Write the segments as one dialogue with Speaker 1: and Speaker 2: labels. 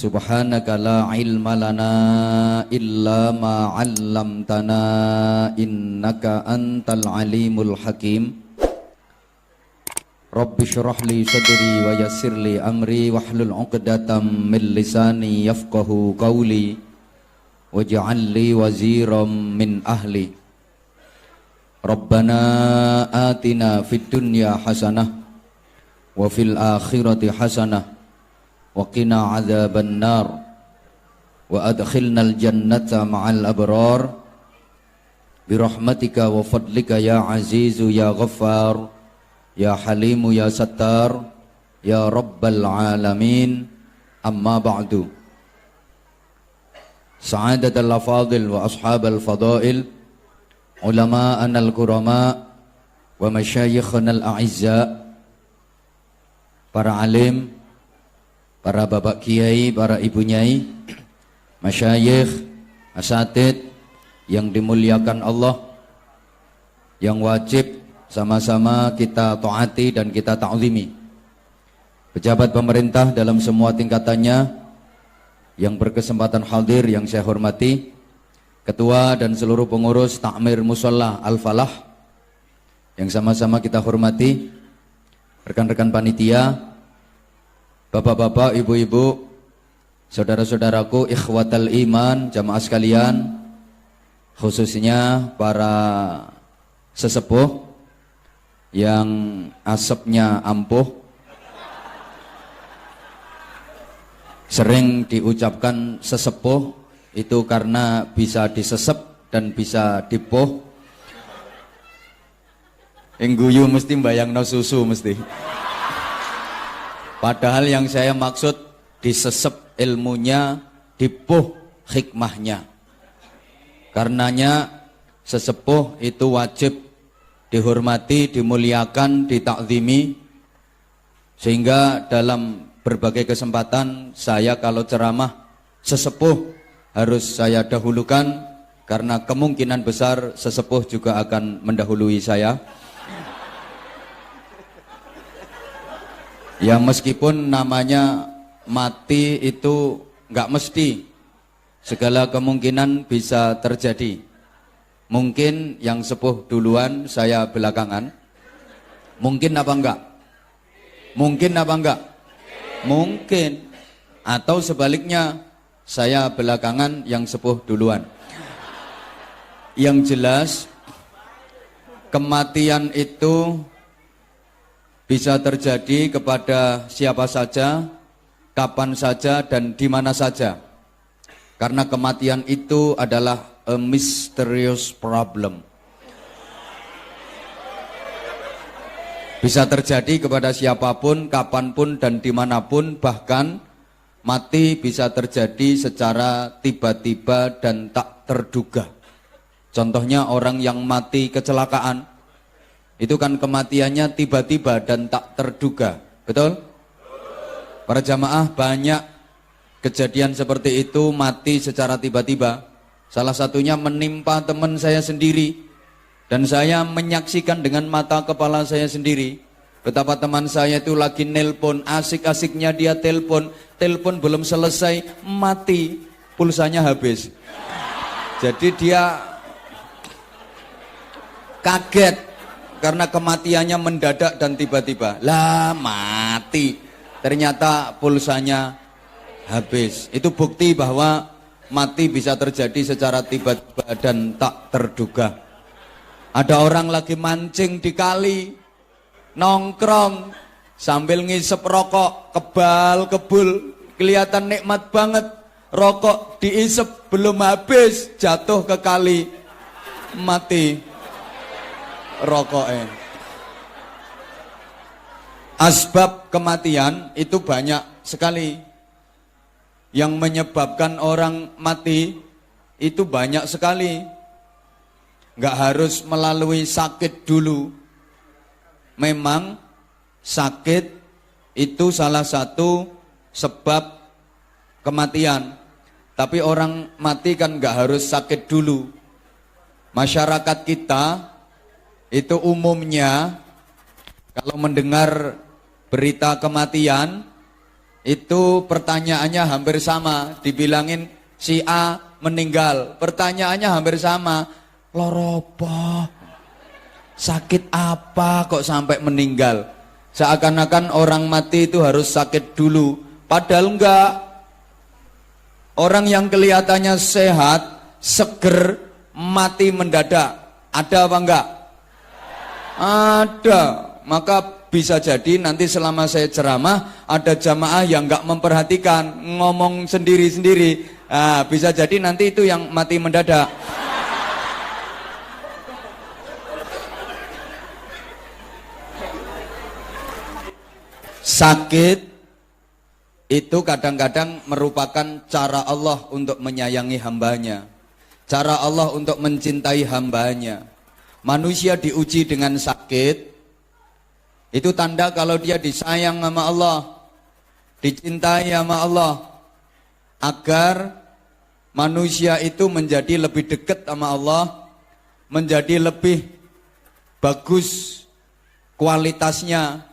Speaker 1: Subhanaka la ilma lana illa ma 'allamtana innaka antal alimul hakim. Rabbi shrah li sadri wa yassir li amri wahlul 'uqdatam min lisani yafqahu qawli waj'al li waziran min ahli. Rabbana atina fid dunya hasanah wa fil akhirati hasanah wa qina adzaban nar wa adkhilnal jannata ma'al abrar birahmatika wa fadlika ya azizu ya ghaffar ya halimu ya sattar ya rabbal alamin. Amma ba'du. Sa'adatal afadil wa ashabal fadail, ulama'ana al-kurama wa masyayikhana al-a'izza, para alim, para bapak kiai, para ibu nyai, masyayikh, asatid yang dimuliakan Allah, yang wajib sama-sama kita taati dan kita ta'zimi. Pejabat pemerintah dalam semua tingkatannya yang berkesempatan hadir yang saya hormati, ketua dan seluruh pengurus Takmir Musholla Al-Falah yang sama-sama kita hormati, rekan-rekan panitia, bapak-bapak, ibu-ibu, saudara-saudaraku, ikhwatal iman, jamaah sekalian, khususnya para sesepuh yang asapnya ampuh. Sering diucapkan sesepuh itu karena bisa disesep dan bisa dipuh. Engguyu mesti mbayangno susu mesti. Padahal yang saya maksud disesep ilmunya, dipuh hikmahnya. Karenanya sesepuh itu wajib dihormati, dimuliakan, ditakzimi. Sehingga dalam berbagai kesempatan saya kalau ceramah sesepuh harus saya dahulukan, karena kemungkinan besar sesepuh juga akan mendahului saya. Ya meskipun namanya mati itu nggak mesti, segala kemungkinan bisa terjadi. Mungkin yang sepuh duluan, saya belakangan. Mungkin apa enggak? Mungkin apa enggak? Mungkin. Atau sebaliknya, saya belakangan, yang sepuh duluan. Yang jelas, kematian itu bisa terjadi kepada siapa saja, kapan saja, dan di mana saja. Karena kematian itu adalah a mysterious problem. Bisa terjadi kepada siapapun, kapanpun, dan dimanapun. Bahkan mati bisa terjadi secara tiba-tiba dan tak terduga. Contohnya orang yang mati kecelakaan, itu kan kematiannya tiba-tiba dan tak terduga. Betul? Para jamaah, banyak kejadian seperti itu, mati secara tiba-tiba. Salah satunya menimpa teman saya sendiri, dan saya menyaksikan dengan mata kepala saya sendiri betapa teman saya itu lagi nelpon, asik-asiknya dia telepon belum selesai mati, pulsanya habis. Jadi dia kaget karena kematiannya mendadak dan tiba-tiba. Lah mati, ternyata pulsanya habis. Itu bukti bahwa mati bisa terjadi secara tiba-tiba dan tak terduga. Ada orang lagi mancing di kali, nongkrong sambil ngisep rokok, kebal-kebul, kelihatan nikmat banget. Rokok diisep belum habis, jatuh ke kali, mati rokoknya. Asbab kematian itu banyak sekali. Yang menyebabkan orang mati itu banyak sekali. Nggak harus melalui sakit dulu. Memang sakit itu salah satu sebab kematian. Tapi orang mati kan nggak harus sakit dulu. Masyarakat kita itu umumnya kalau mendengar berita kematian Itu pertanyaannya hampir sama. Dibilangin si A meninggal, pertanyaannya hampir sama. Loropo, sakit apa kok sampai meninggal? Seakan-akan orang mati itu harus sakit dulu. Padahal enggak. Orang yang kelihatannya sehat, seger, mati mendadak. Ada apa enggak? Ada. Maka bisa jadi nanti selama saya ceramah ada jamaah yang enggak memperhatikan, ngomong sendiri-sendiri. Nah, bisa jadi nanti itu yang mati mendadak. Sakit itu kadang-kadang merupakan cara Allah untuk menyayangi hambanya, cara Allah untuk mencintai hambanya. Manusia diuji dengan sakit, itu tanda kalau dia disayang sama Allah, dicintai sama Allah, agar manusia itu menjadi lebih dekat sama Allah, menjadi lebih bagus kualitasnya.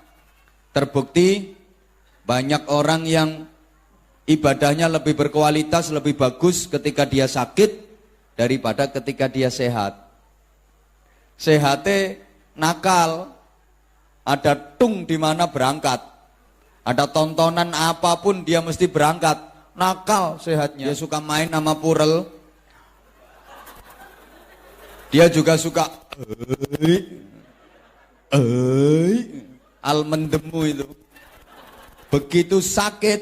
Speaker 1: Terbukti banyak orang yang ibadahnya lebih berkualitas, lebih bagus ketika dia sakit daripada ketika dia sehat. Sehatnya nakal, ada tung di mana berangkat, ada tontonan apapun dia mesti berangkat. Nakal sehatnya. Dia suka main sama purel, dia juga suka al-mendemu itu. Begitu sakit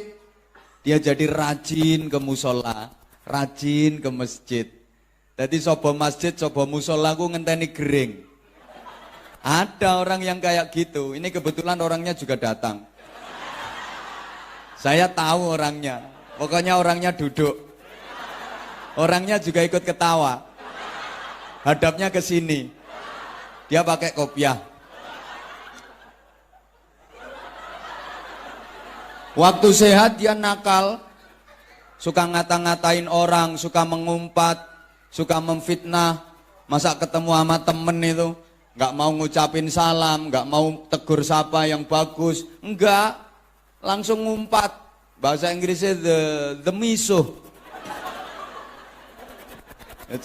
Speaker 1: dia jadi rajin ke musola, rajin ke masjid. Jadi sobo masjid, sobo musola ku ngenteni gering. Ada orang yang kayak gitu. Ini kebetulan orangnya juga datang. Saya tahu orangnya. Pokoknya orangnya duduk. Orangnya juga ikut ketawa. Hadapnya ke sini. Dia pakai kopiah. Waktu sehat dia nakal, suka ngata-ngatain orang, suka mengumpat, suka memfitnah. Masa ketemu sama temen itu nggak mau ngucapin salam, nggak mau tegur sapa yang bagus, enggak, langsung ngumpat. Bahasa Inggrisnya the misuh.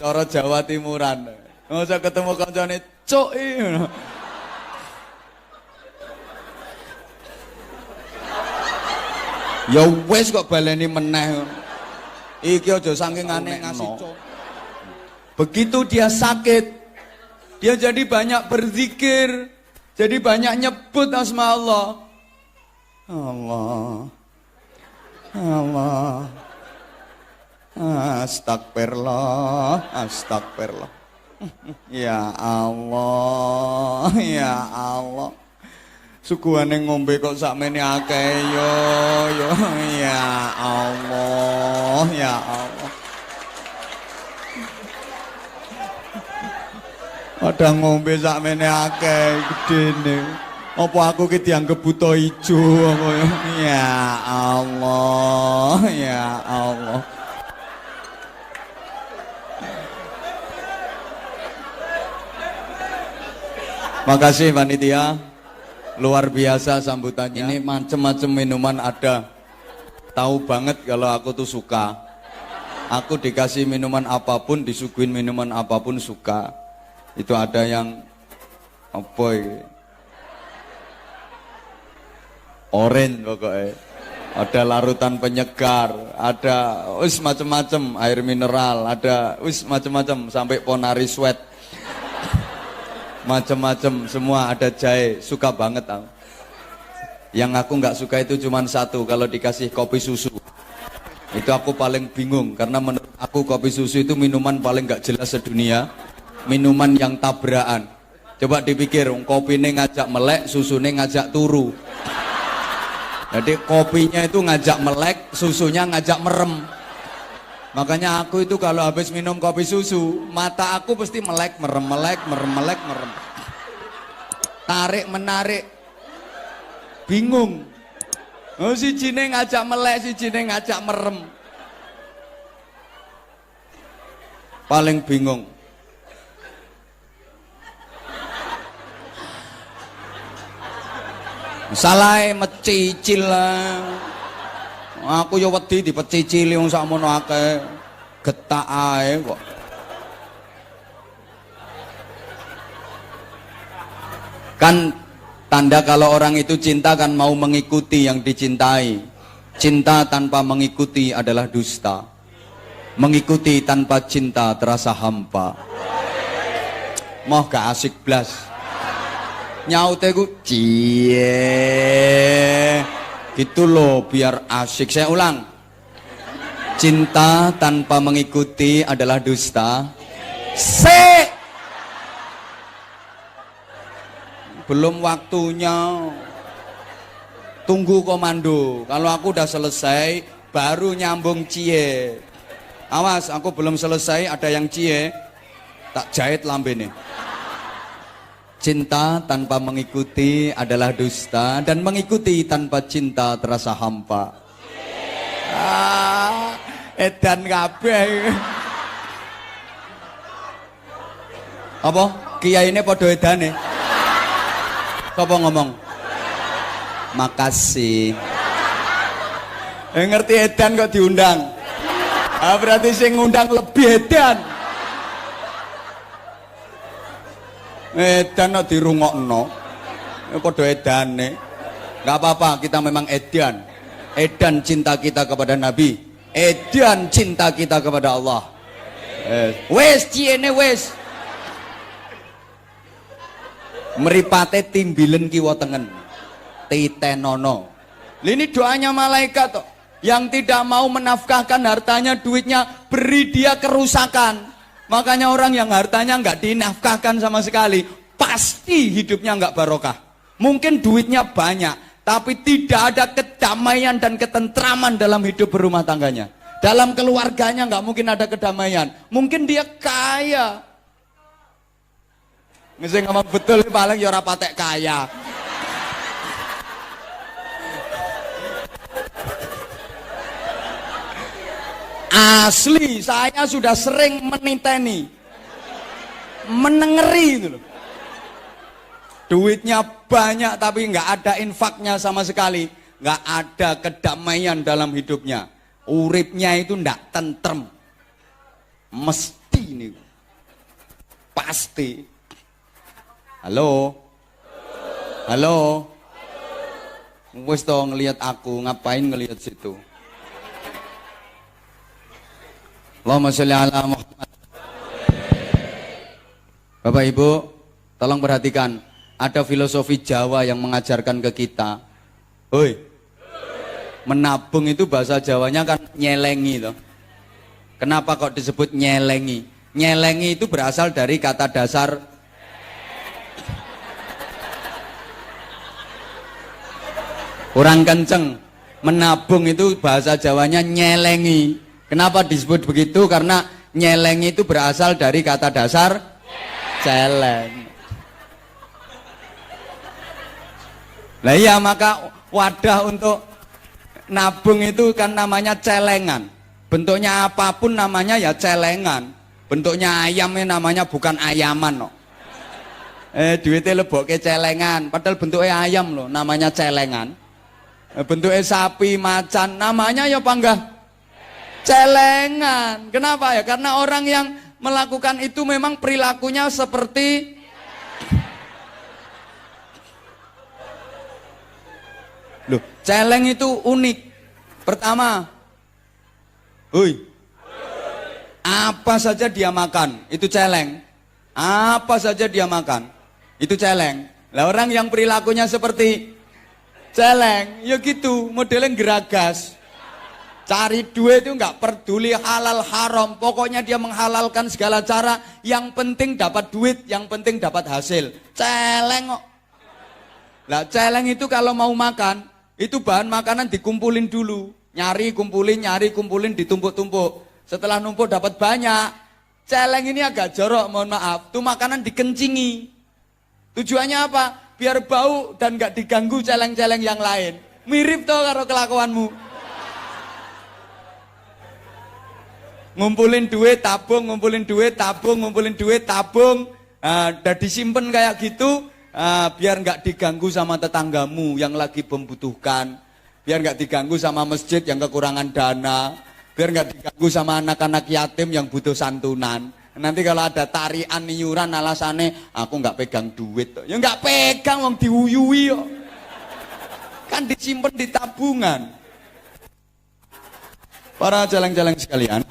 Speaker 1: Cara Jawa Timuran. Masa ketemu kancane cuk. Ya wes kok baleni meneh. Iki aja saking aneh ngasih cok. Begitu dia sakit, dia jadi banyak berzikir, jadi banyak nyebut asma Allah. Allah. Allah. Astagfirullah, astagfirullah. Ya Allah, ya Allah. Suguhane ngombe kok sakmene akeh yo ya Allah ya Allah. Padha ngombe sakmene akeh gedene. Apa aku ki dianggep buta ijo apa ya Allah ya Allah. Makasih panitia. Luar biasa sambutannya. Ini macam-macam minuman ada. Tahu banget kalau aku tuh suka. Aku dikasih minuman apapun, disuguhin minuman apapun suka. Itu ada yang apa ya? Orange pokoknya. Ada larutan penyegar, ada macam-macam air mineral, ada macam-macam sampai Ponari Sweat. Macam-macam semua ada jahe, suka banget aku. Yang aku nggak suka itu cuma satu, kalau dikasih kopi susu itu aku paling bingung, karena menurut aku kopi susu itu minuman paling nggak jelas sedunia, minuman yang tabrakan. Coba dipikir, kopi ini ngajak melek, susu ini ngajak turu. Jadi kopinya itu ngajak melek, susunya ngajak merem. Makanya aku itu kalau habis minum kopi susu, mata aku pasti melek, merem, melek, merem, melek, merem. Tarik, menarik. Bingung. Oh, si jine ngajak melek, si jine ngajak merem. Paling bingung. Salah mecicil lah. Aku ya wedi dipecicili wong sakmono akeh. Getak ae kok. Kan tanda kalau orang itu cinta kan mau mengikuti yang dicintai. Cinta tanpa mengikuti adalah dusta. Mengikuti tanpa cinta terasa hampa. Moh gak asik blas. Nyaute ku cie. Gitu loh biar asik. Saya ulang. Cinta tanpa mengikuti adalah dusta. Belum waktunya. Tunggu komando. Kalau aku udah selesai baru nyambung cie. Awas, aku belum selesai ada yang cie. Tak jahit lambene. Cinta tanpa mengikuti adalah dusta, dan mengikuti tanpa cinta terasa hampa. Edan kabeh. Apa? Kiyaine padha edane. Sapa ngomong? Makasih. Ngerti edan kok diundang. Berarti sing ngundang lebih edan. Edan kok dirungokno. Padha edane. Enggak apa-apa, kita memang edan. Edan cinta kita kepada Nabi. Edan cinta kita kepada Allah. Wes ciene wes. Meripate timbilen kiwa tengen. Titenono. Ini doanya malaikat toh. Yang tidak mau menafkahkan hartanya, duitnya, beri dia kerusakan. Makanya orang yang hartanya nggak dinafkahkan sama sekali, pasti hidupnya nggak barokah. Mungkin duitnya banyak, tapi tidak ada kedamaian dan ketentraman dalam hidup berumah tangganya. Dalam keluarganya nggak mungkin ada kedamaian. Mungkin dia kaya. Mesti ngomong betul paling ya ora patek kaya. Asli, saya sudah sering meniteni, menengeri itu loh. Duitnya banyak tapi nggak ada infaknya sama sekali, nggak ada kedamaian dalam hidupnya. Uripnya itu ndak tentrem, mesti nih, pasti. Halo, halo, wes toh ngelihat aku, ngapain ngelihat situ? Allahumma sholli ala Muhammad. Bapak Ibu, tolong perhatikan. Ada filosofi Jawa yang mengajarkan ke kita. Hoi, menabung itu bahasa Jawanya kan nyelengi loh. Kenapa kok disebut nyelengi? Nyelengi itu berasal dari kata dasar kurang kenceng. Menabung itu bahasa Jawanya nyelengi. Kenapa disebut begitu? Karena nyelengi itu berasal dari kata dasar celeng. Nah iya, maka wadah untuk nabung itu kan namanya celengan. Bentuknya apapun namanya ya celengan. Bentuknya ayamnya namanya bukan ayaman no. Duitnya lebokke celengan, padahal bentuknya ayam loh, namanya celengan. Bentuknya sapi, macan, namanya ya panggah celengan. Kenapa ya? Karena orang yang melakukan itu memang perilakunya seperti loh, celeng itu unik. Pertama, apa saja dia makan, itu celeng. Apa saja dia makan, itu celeng. Lah orang yang perilakunya seperti celeng, ya gitu, modelnya geragas. Cari duit itu nggak peduli halal haram, pokoknya dia menghalalkan segala cara, yang penting dapat duit, yang penting dapat hasil. Celeng kok. Lah celeng itu kalau mau makan, itu bahan makanan dikumpulin dulu, nyari kumpulin, ditumpuk-tumpuk. Setelah numpuk dapat banyak, celeng ini agak jorok, mohon maaf, tuh makanan dikencingi. Tujuannya apa? Biar bau dan nggak diganggu celeng-celeng yang lain. Mirip tuh karo kelakuanmu. Ngumpulin duit, tabung, ngumpulin duit, tabung, ngumpulin duit, tabung. Udah disimpan kayak gitu, biar nggak diganggu sama tetanggamu yang lagi membutuhkan. biar nggak diganggu sama masjid yang kekurangan dana, biar nggak diganggu sama anak-anak yatim yang butuh santunan. Nanti kalau ada tarian iuran alasannya aku nggak pegang duit, ya nggak pegang, wong diuyui yo. Kan disimpan di tabungan. Para celeng-celeng sekalian,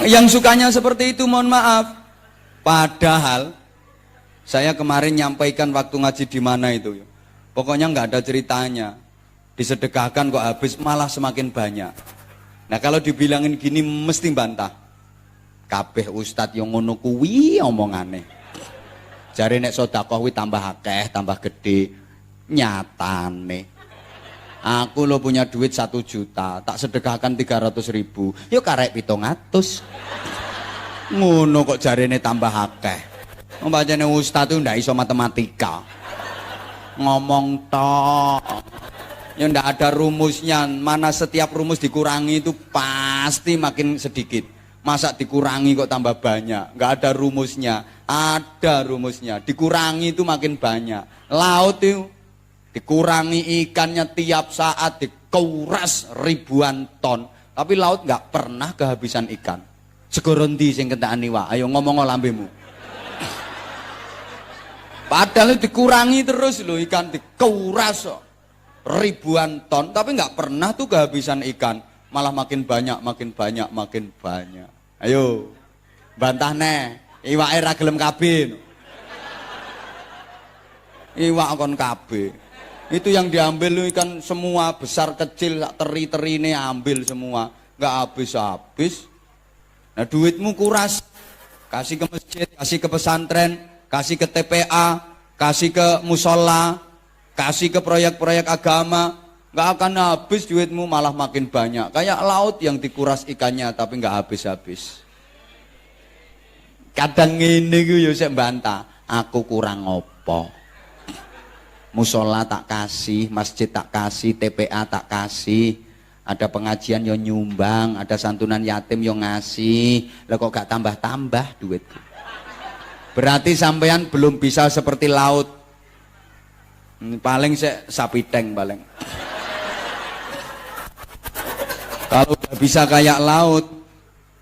Speaker 1: yang sukanya seperti itu mohon maaf. Padahal saya kemarin nyampaikan waktu ngaji di mana itu, pokoknya nggak ada ceritanya. Disedekahkan kok habis, malah semakin banyak. Nah kalau dibilangin gini mesti bantah. Kabeh ustadz yang ngono kuwi omongane. Jare nek sedekah kuwi tambah akeh, tambah gede. Nyatane aku lo punya duit 1 juta, tak sedekahkan 300.000, yuk karek 700. Ngono kok jarene tambah akeh. Membacane ustadz itu ndak iso matematika, ngomong tok ya ndak ada rumusnya. Mana setiap rumus dikurangi itu pasti makin sedikit. Masa dikurangi kok tambah banyak? Nggak ada rumusnya. Ada rumusnya, dikurangi itu makin banyak. Laut itu dikurangi ikannya tiap saat, dikuras ribuan ton, tapi laut nggak pernah kehabisan ikan. Segoro ndi sing kentakane wae, ayo ngomong lambemu. Padahal dikurangi terus loh, ikan dikuras ribuan ton, tapi nggak pernah tuh kehabisan ikan, malah makin banyak, makin banyak, makin banyak. Ayo bantah neh, iwake ra gelem kabeh. Iwak kon kabeh. Itu yang diambil lu ikan semua, besar kecil, teri-teri ini ambil semua, nggak habis-habis. Nah duitmu kuras, kasih ke masjid, kasih ke pesantren, kasih ke TPA, kasih ke musola, kasih ke proyek-proyek agama, nggak akan habis duitmu, malah makin banyak. Kayak laut yang dikuras ikannya tapi nggak habis-habis. Kadang ini gue yo sik bantah, aku kurang opo. Musola tak kasih, masjid tak kasih, TPA tak kasih, ada pengajian yang nyumbang, ada santunan yatim yang ngasih, lah kok gak tambah-tambah duit. Berarti sampean belum bisa seperti laut. Paling sapi tank paling. Kalau gak bisa kayak laut,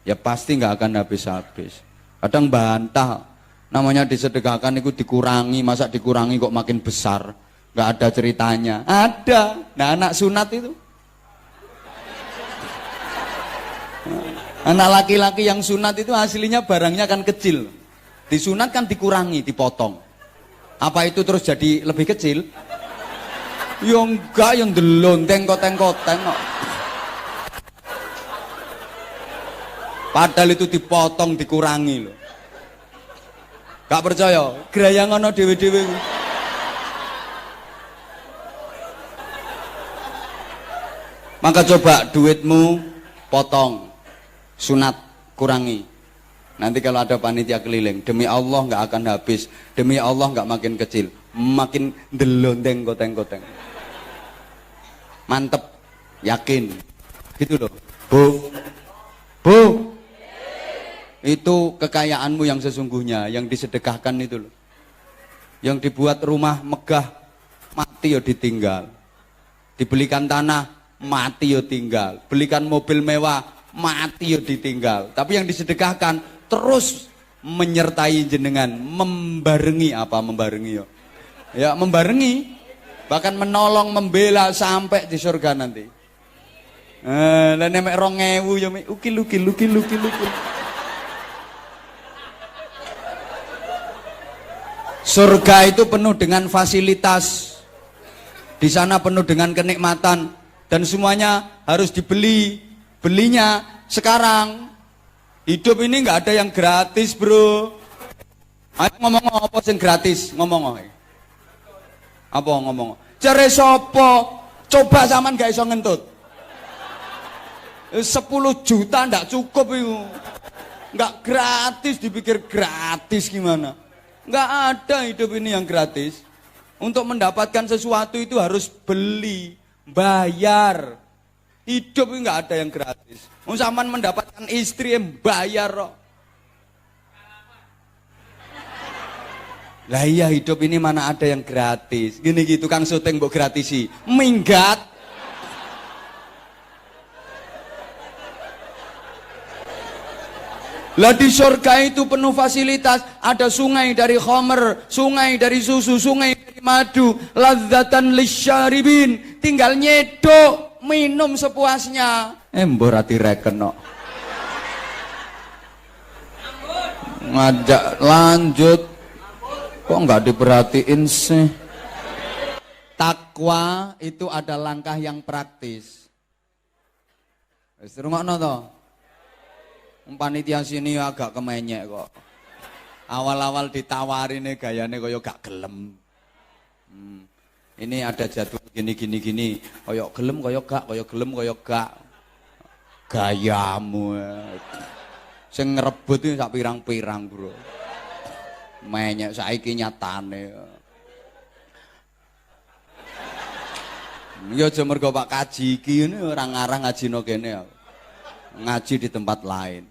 Speaker 1: ya pasti gak akan habis-habis. Kadang bantah. Namanya disedekahkan itu dikurangi, masa dikurangi kok makin besar? Nggak ada ceritanya. Ada. Nah anak sunat itu, anak laki-laki yang sunat itu aslinya barangnya kan kecil. Disunat kan dikurangi, dipotong. Apa itu terus jadi lebih kecil? Ya enggak, yang delon tengkot-tengkoteng kok. Padahal itu dipotong, dikurangi loh. Gak percaya, geraya ngono dewe-dewe. Maka coba duitmu potong, sunat kurangi. Nanti kalau ada panitia keliling, demi Allah nggak akan habis, demi Allah nggak makin kecil, makin delondeng koteng-koteng. Mantep, yakin, gitu loh. Bu, itu kekayaanmu yang sesungguhnya, yang disedekahkan itu loh. Yang dibuat rumah megah, mati ya ditinggal. Dibelikan tanah, mati ya tinggal. Belikan mobil mewah, mati ya ditinggal. Tapi yang disedekahkan terus menyertai jenengan, membarengi. Apa membarengi ya? Ya membarengi, bahkan menolong, membela sampai di surga nanti. Lah nek 2000 ya ukil. Surga itu penuh dengan fasilitas, di sana penuh dengan kenikmatan, dan semuanya harus dibeli. Belinya sekarang. Hidup ini nggak ada yang gratis, bro. Ayo ngomong apa sing gratis? Ngomong apa ngomong? Jare sopo? Coba zaman gak iso ngentut. 10 juta ndak cukup itu. Nggak gratis, dipikir gratis gimana? Nggak ada hidup ini yang gratis. Untuk mendapatkan sesuatu itu harus beli, bayar. Hidup ini nggak ada yang gratis. Sampean mendapatkan istri yang bayar. Lah iya, hidup ini mana ada yang gratis. Gini gitu, tukang syuting mbok gratisi. Minggat. Lah di surga itu penuh fasilitas, ada sungai dari khamr, sungai dari susu, sungai dari madu, ladzatan lisyaribin, tinggal nyedok, minum sepuasnya. Mbok ra direken kok. Ngajak lanjut. Kok nggak diperhatiin sih? Takwa itu ada langkah yang praktis. Wis rungokno to. Panitia sini agak kemenyek kok. Awal-awal ditawarin gayane kaya gak gelem. Ini ada jadwal gini. Kaya gelem kaya gak, kaya gelem kaya gak. Gayamu. Sing ngrebut iki sak pirang-pirang, Bro. Menyek saiki nyatane. Ya aja mergo Pak Kaji iki ora ngarang ngajino kene. Ngaji di tempat lain.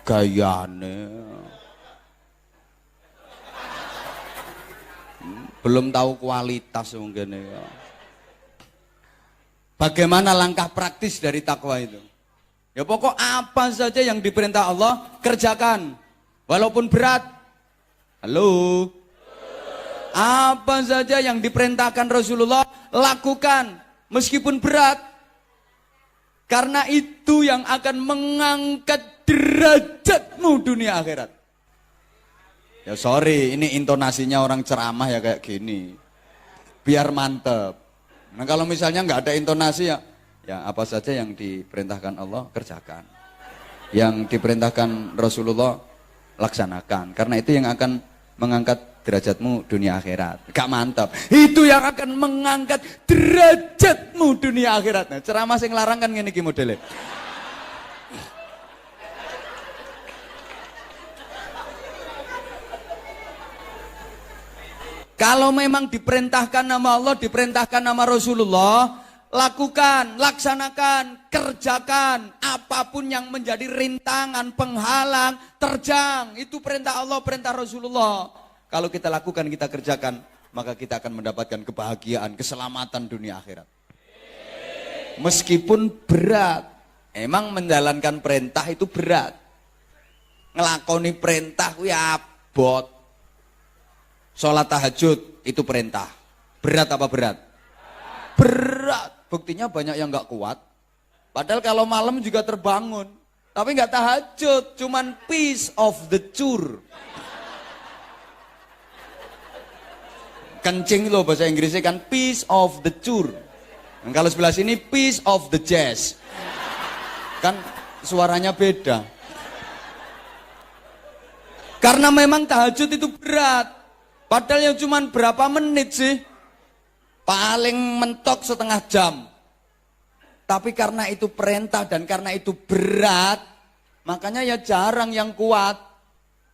Speaker 1: Gayane. Belum tahu kualitas mungkin ya. Bagaimana langkah praktis dari takwa itu? Ya pokok apa saja yang diperintah Allah kerjakan, walaupun berat. Halo. Apa saja yang diperintahkan Rasulullah lakukan, meskipun berat. Karena itu yang akan mengangkat derajatmu dunia akhirat. Ya sorry, ini intonasinya orang ceramah ya kayak gini. Biar mantep. Nah kalau misalnya nggak ada intonasi ya apa saja yang diperintahkan Allah kerjakan. Yang diperintahkan Rasulullah laksanakan. Karena itu yang akan mengangkat derajatmu dunia akhirat. Gak mantap. Itu yang akan mengangkat derajatmu dunia akhirat. Nah, ceramah sing larang kan ngene iki modele. Kalau memang diperintahkan nama Allah, diperintahkan nama Rasulullah, lakukan, laksanakan, kerjakan apapun yang menjadi rintangan, penghalang, terjang. Itu perintah Allah, perintah Rasulullah. Kalau kita lakukan, kita kerjakan, maka kita akan mendapatkan kebahagiaan, keselamatan dunia akhirat. Meskipun berat, emang menjalankan perintah itu berat. Ngelakoni perintah kuwi abot. Sholat tahajud itu perintah. Berat apa berat? Berat. Buktinya banyak yang nggak kuat. Padahal kalau malam juga terbangun. Tapi nggak tahajud. Cuman piece of the chur. Kencing loh bahasa Inggrisnya kan piece of the chur. Dan kalau sebelah sini piece of the jazz. Kan suaranya beda. Karena memang tahajud itu berat. Padahal yang cuma berapa menit sih? Paling mentok setengah jam. Tapi karena itu perintah dan karena itu berat, makanya ya jarang yang kuat.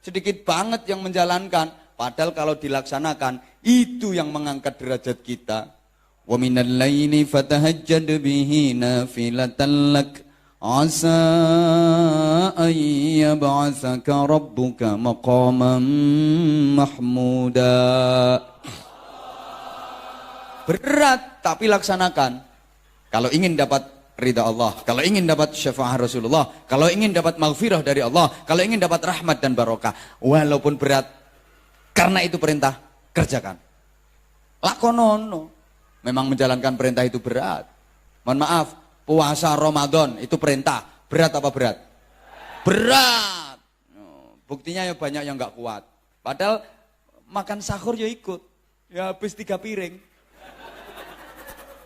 Speaker 1: Sedikit banget yang menjalankan. Padahal kalau dilaksanakan, itu yang mengangkat derajat kita. Wa minal laili fatahajjad bihi nafilatan lak. Asa ayyab'atsaka rabbuka maqaman mahmuda. Berat tapi laksanakan. Kalau ingin dapat ridha Allah, kalau ingin dapat syafaat Rasulullah, kalau ingin dapat maghfirah dari Allah, kalau ingin dapat rahmat dan barokah, walaupun berat, karena itu perintah, kerjakan. Lakonono. Memang menjalankan perintah itu berat. Mohon maaf. Puasa Ramadan itu perintah. Berat apa berat? Berat. Buktinya ya banyak yang nggak kuat. Padahal makan sahur ya ikut. Ya habis 3 piring.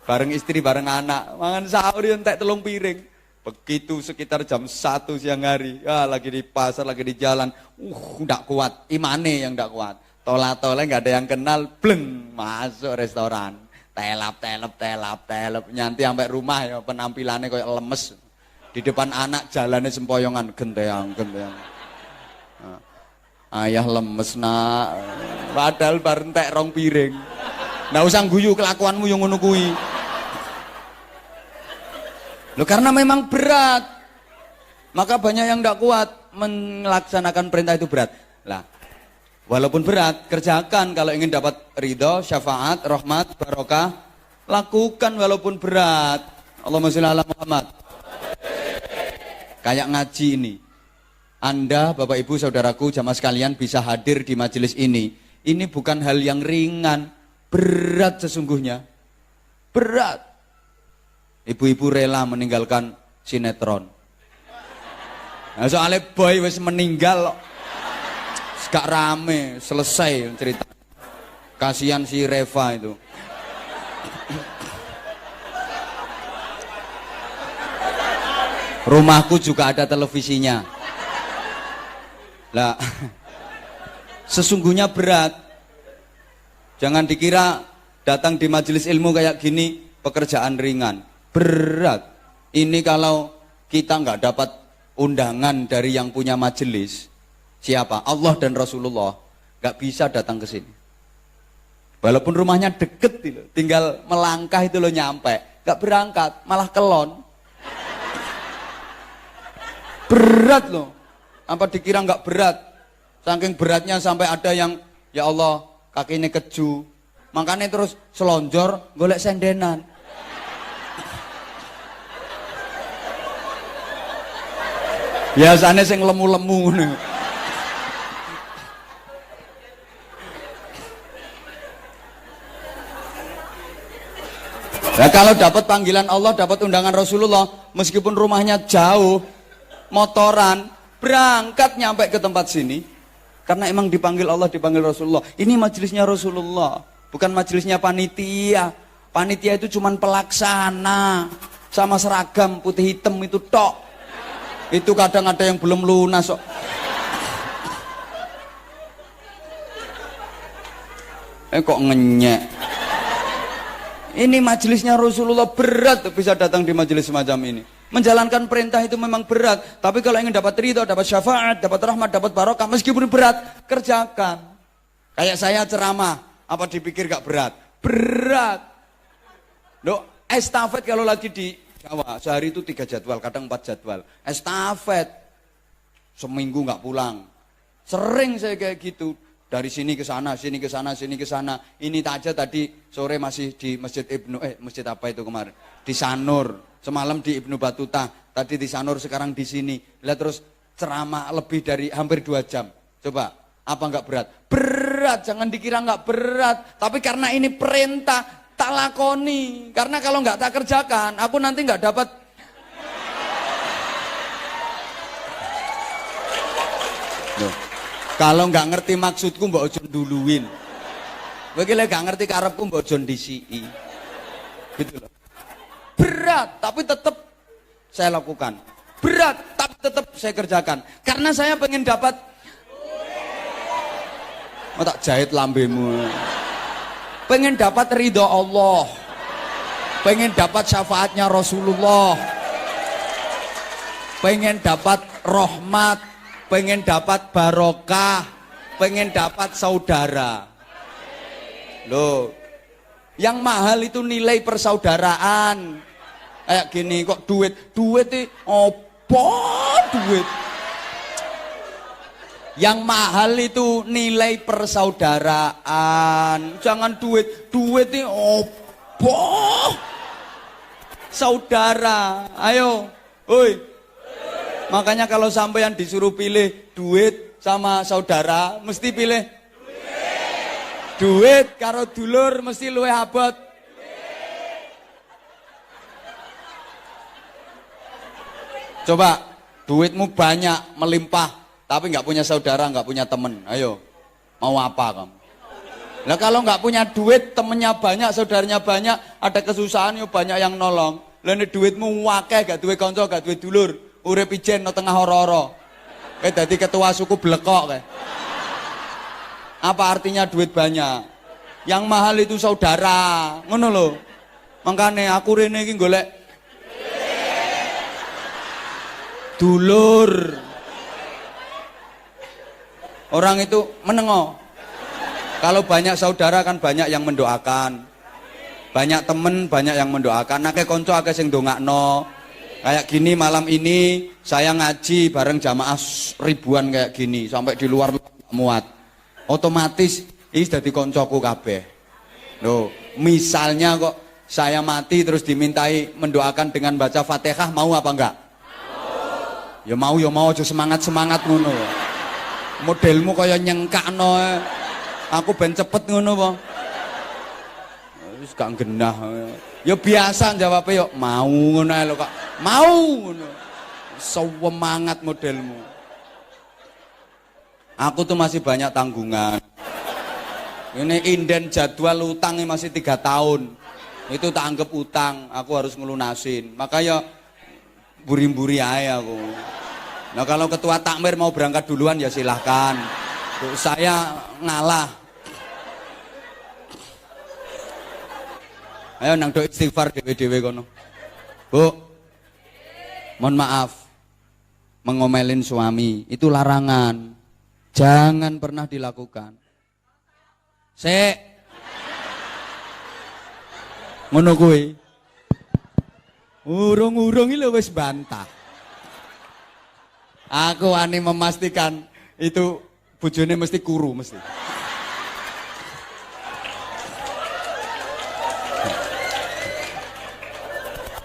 Speaker 1: Bareng istri, bareng anak. Makan sahur ya entek 3 piring. Begitu sekitar jam 1 siang hari. Ya lagi di pasar, lagi di jalan. Nggak kuat. Imane yang nggak kuat. Tola-tola nggak ada yang kenal. Bleng. Masuk restoran. Telap, nyanti sampai rumah ya penampilannya kayak lemes. Di depan anak jalannya sempoyongan, genteang. Nah, ayah lemes nak, padahal bar entek 2 piring. Nggak usah guyu kelakuanmu yang ngono kuwi. Loh karena memang berat. Maka banyak yang tidak kuat melaksanakan perintah itu berat. Lah, walaupun berat, kerjakan kalau ingin dapat ridho, syafaat, rahmat, barokah, lakukan walaupun berat. Allahumma sholli ala Muhammad. Kayak ngaji ini. Anda, Bapak Ibu, saudaraku, jamaah sekalian bisa hadir di majelis ini. Ini bukan hal yang ringan, berat sesungguhnya. Berat. Ibu-ibu rela meninggalkan sinetron. Nah, soalnya boy wis meninggal loh. Gak rame, selesai cerita. Kasihan si Reva itu. Rumahku juga ada televisinya. Lah, sesungguhnya berat. Jangan dikira datang di majelis ilmu kayak gini pekerjaan ringan. Berat. Ini kalau kita nggak dapat undangan dari yang punya majelis, siapa? Allah dan Rasulullah, nggak bisa datang ke sini. Walaupun rumahnya deket, tinggal melangkah itu lo nyampe, nggak berangkat, malah kelon. Berat loh. Apa dikira nggak berat? Saking beratnya sampai ada yang, ya Allah, kakinya keju. Makanya terus selonjor, golek sendenan. Biasanya sing lemu-lemu nih. Nah, kalau dapat panggilan Allah, dapat undangan Rasulullah, meskipun rumahnya jauh, motoran, berangkat nyampe ke tempat sini, karena emang dipanggil Allah, dipanggil Rasulullah. Ini majelisnya Rasulullah, bukan majelisnya panitia. Panitia itu cuman pelaksana, sama seragam putih hitam itu tok. Itu kadang ada yang belum lunas kok. Kok ngenyek. Ini majelisnya Rasulullah, berat bisa datang di majelis semacam ini. Menjalankan perintah itu memang berat, tapi kalau ingin dapat ridho, dapat syafaat, dapat rahmat, dapat barokah, meskipun berat, kerjakan. Kayak saya ceramah, apa dipikir gak berat? Berat. Loh, estafet kalau lagi di Jawa, sehari itu 3 jadwal, kadang 4 jadwal. Estafet, seminggu nggak pulang. Sering saya kayak gitu, dari sini ke sana, sini ke sana, sini ke sana. Ini aja tadi sore masih di masjid apa itu kemarin? Di Sanur, semalam di Ibnu Batuta, tadi di Sanur, sekarang di sini. Lihat terus ceramah lebih dari hampir 2 jam. Coba, apa nggak berat? Berat, jangan dikira nggak berat. Tapi karena ini perintah, tak lakoni, karena kalau nggak tak kerjakan, aku nanti nggak dapat. Loh, kalau nggak ngerti maksudku mbak ojo duluin. Bagaimana nggak ngerti karepku mbak ojo disii. Gitu loh. Berat, tapi tetap saya lakukan. Berat, tapi tetap saya kerjakan. Karena saya pengen dapat. Mau tak jahit lambemu. Pengen dapat ridho Allah, pengen dapat syafaatnya Rasulullah, pengen dapat rahmat, pengen dapat barokah, pengen dapat saudara. Loh, yang mahal itu nilai persaudaraan. Kayak gini kok duit itu apa duit? Yang mahal itu nilai persaudaraan. Jangan duit itu opo. Saudara, ayo, oi. Makanya kalau sampean disuruh pilih duit sama saudara, mesti pilih duit karo dulur mesti luwih abot. Coba, duitmu banyak, melimpah, tapi nggak punya saudara, nggak punya temen. Ayo, mau apa kamu? Nah kalau nggak punya duit, temennya banyak, saudaranya banyak, ada kesusahan, yo banyak yang nolong. Lalu duitmu wakeh, gak duit konco, gak duit dulur, urip ijen no tengah horo-horo. Kayak jadi ketua suku blekok kayak. Apa artinya duit banyak? Yang mahal itu saudara, ngono lho. Makanya aku rene iki golek dulur. Orang itu menengok. Kalau banyak saudara kan banyak yang mendoakan. Banyak temen, banyak yang mendoakan. Nake konco akeh sing ndongakno. Kayak gini malam ini saya ngaji bareng jamaah ribuan kayak gini sampai di luar muat. Otomatis ini dadi koncoku kabeh. Loh, misalnya kok saya mati terus dimintai mendoakan dengan baca Fatihah, mau apa enggak? Mau. Ya mau aja semangat-semangat ngono. Modelmu kaya nyengkakno. Aku ben cepet ngono po. Wis gak genah. Ya biasa jawabnya, yo mau ngono lho kok. Mau ngono. Semangat modelmu. Aku tuh masih banyak tanggungan. Ini inden jadwal utangnya masih 3 tahun. Itu tak anggap utang, aku harus ngelunasin. Makanya buri-buri aja aku. Nah kalau ketua takmir mau berangkat duluan ya silahkan. Saya ngalah. Ayo nang do istighfar dewe-dewe kono. Bu, mohon maaf, mengomelin suami itu larangan, jangan pernah dilakukan. Ngono kuwi. Urung-urung iki lho wis bantah. Aku wani memastikan itu bojone mesti kuru mesti.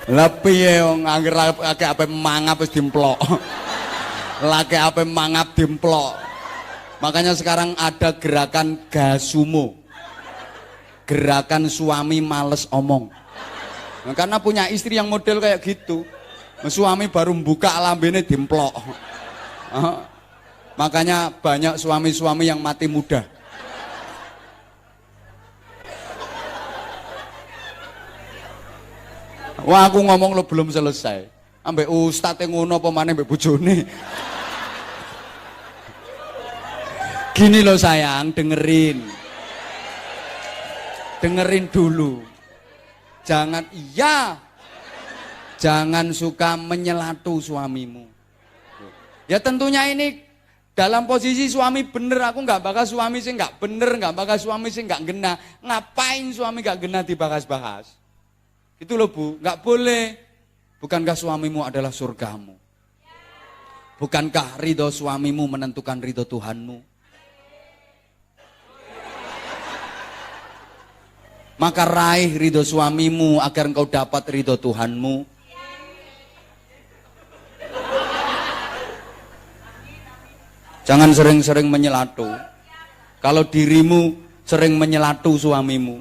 Speaker 1: Lebih ya angger akeh ape mangap wis dimplok. Laki ape mangap dimplok. Makanya sekarang ada gerakan gasumo. Gerakan suami males omong. Nah, karena punya istri yang model kayak gitu. Suami baru buka lambene dimplok. Makanya banyak suami-suami yang mati muda. Wah aku ngomong lo belum selesai. Ambek ustadz yang ngono apa maneh mbek bojone. Gini loh sayang, dengerin. Dengerin dulu. Jangan jangan suka menyelatu suamimu. Ya tentunya ini dalam posisi suami bener, aku nggak bakal suami sih nggak bener, nggak bakal suami sih nggak genah. Ngapain suami nggak genah dibahas-bahas? Itu loh Bu, nggak boleh. Bukankah suamimu adalah surgamu? Bukankah ridho suamimu menentukan ridho Tuhanmu? Maka raih ridho suamimu agar engkau dapat ridho Tuhanmu. Jangan sering-sering menyelatu. Kalau dirimu sering menyelatu suamimu,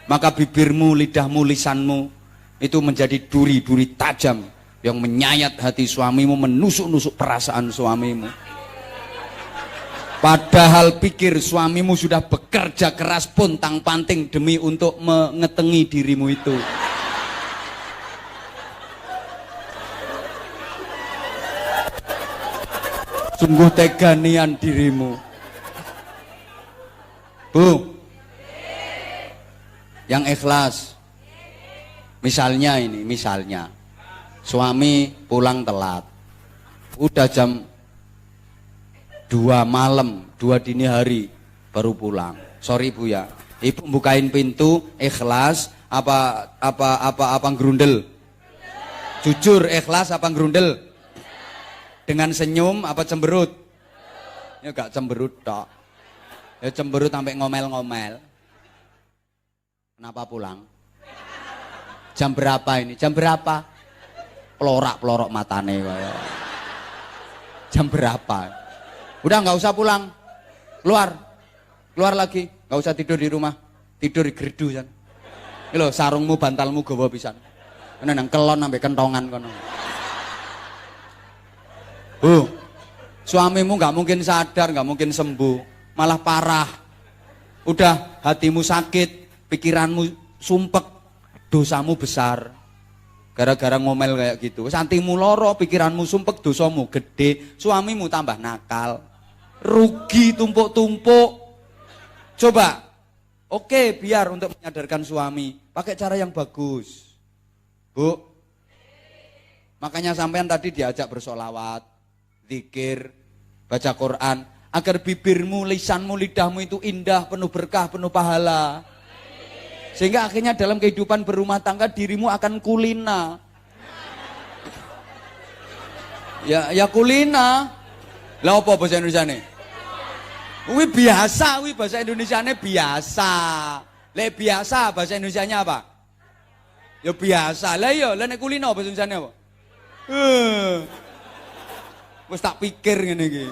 Speaker 1: maka bibirmu, lidahmu, lisanmu itu menjadi duri-duri tajam yang menyayat hati suamimu, menusuk-nusuk perasaan suamimu. Padahal pikir suamimu sudah bekerja keras pontang-panting demi untuk mengetengi dirimu itu. Sungguh tega nian dirimu. Bu, yang ikhlas. Misalnya suami pulang telat. Udah jam 2 malam, 2 dini hari baru pulang. Sorry Bu ya. Ibu bukain pintu ikhlas apa ngerundel? Jujur ikhlas apa ngerundel? Dengan senyum apa cemberut? Ya gak cemberut tok. Ya cemberut sampai ngomel-ngomel. Kenapa pulang? Jam berapa ini? Jam berapa? Pelorak-pelorok matane kaya. Jam berapa? Udah nggak usah pulang. Keluar lagi. Nggak usah tidur di rumah. Tidur di gerdu kan. Ini loh, sarungmu, bantalmu gawa pisan. Ini nang kelon sampai kentongan kono. Bu, suamimu nggak mungkin sadar, nggak mungkin sembuh, malah parah. Udah hatimu sakit, pikiranmu sumpek. Dosamu besar gara-gara ngomel kayak gitu. Santimu loro, pikiranmu sumpek, dosamu gede, suamimu tambah nakal, rugi tumpuk-tumpuk. Coba, oke, biar untuk menyadarkan suami pakai cara yang bagus, Bu. Makanya sampean tadi diajak bersolawat, zikir, baca Quran, agar bibirmu, lisanmu, lidahmu itu indah, penuh berkah, penuh pahala. Sehingga akhirnya dalam kehidupan berumah tangga dirimu akan kulina. Ya kulina. Lah apa bahasa Indonesiane? Kuwi biasa, kuwi bahasa Indonesiane biasa. Lek biasa bahasa Indonesianya apa? Ya biasa. Lah iya, lah nek kulina bahasa Indonesiane apa? Wis tak pikir ngene iki.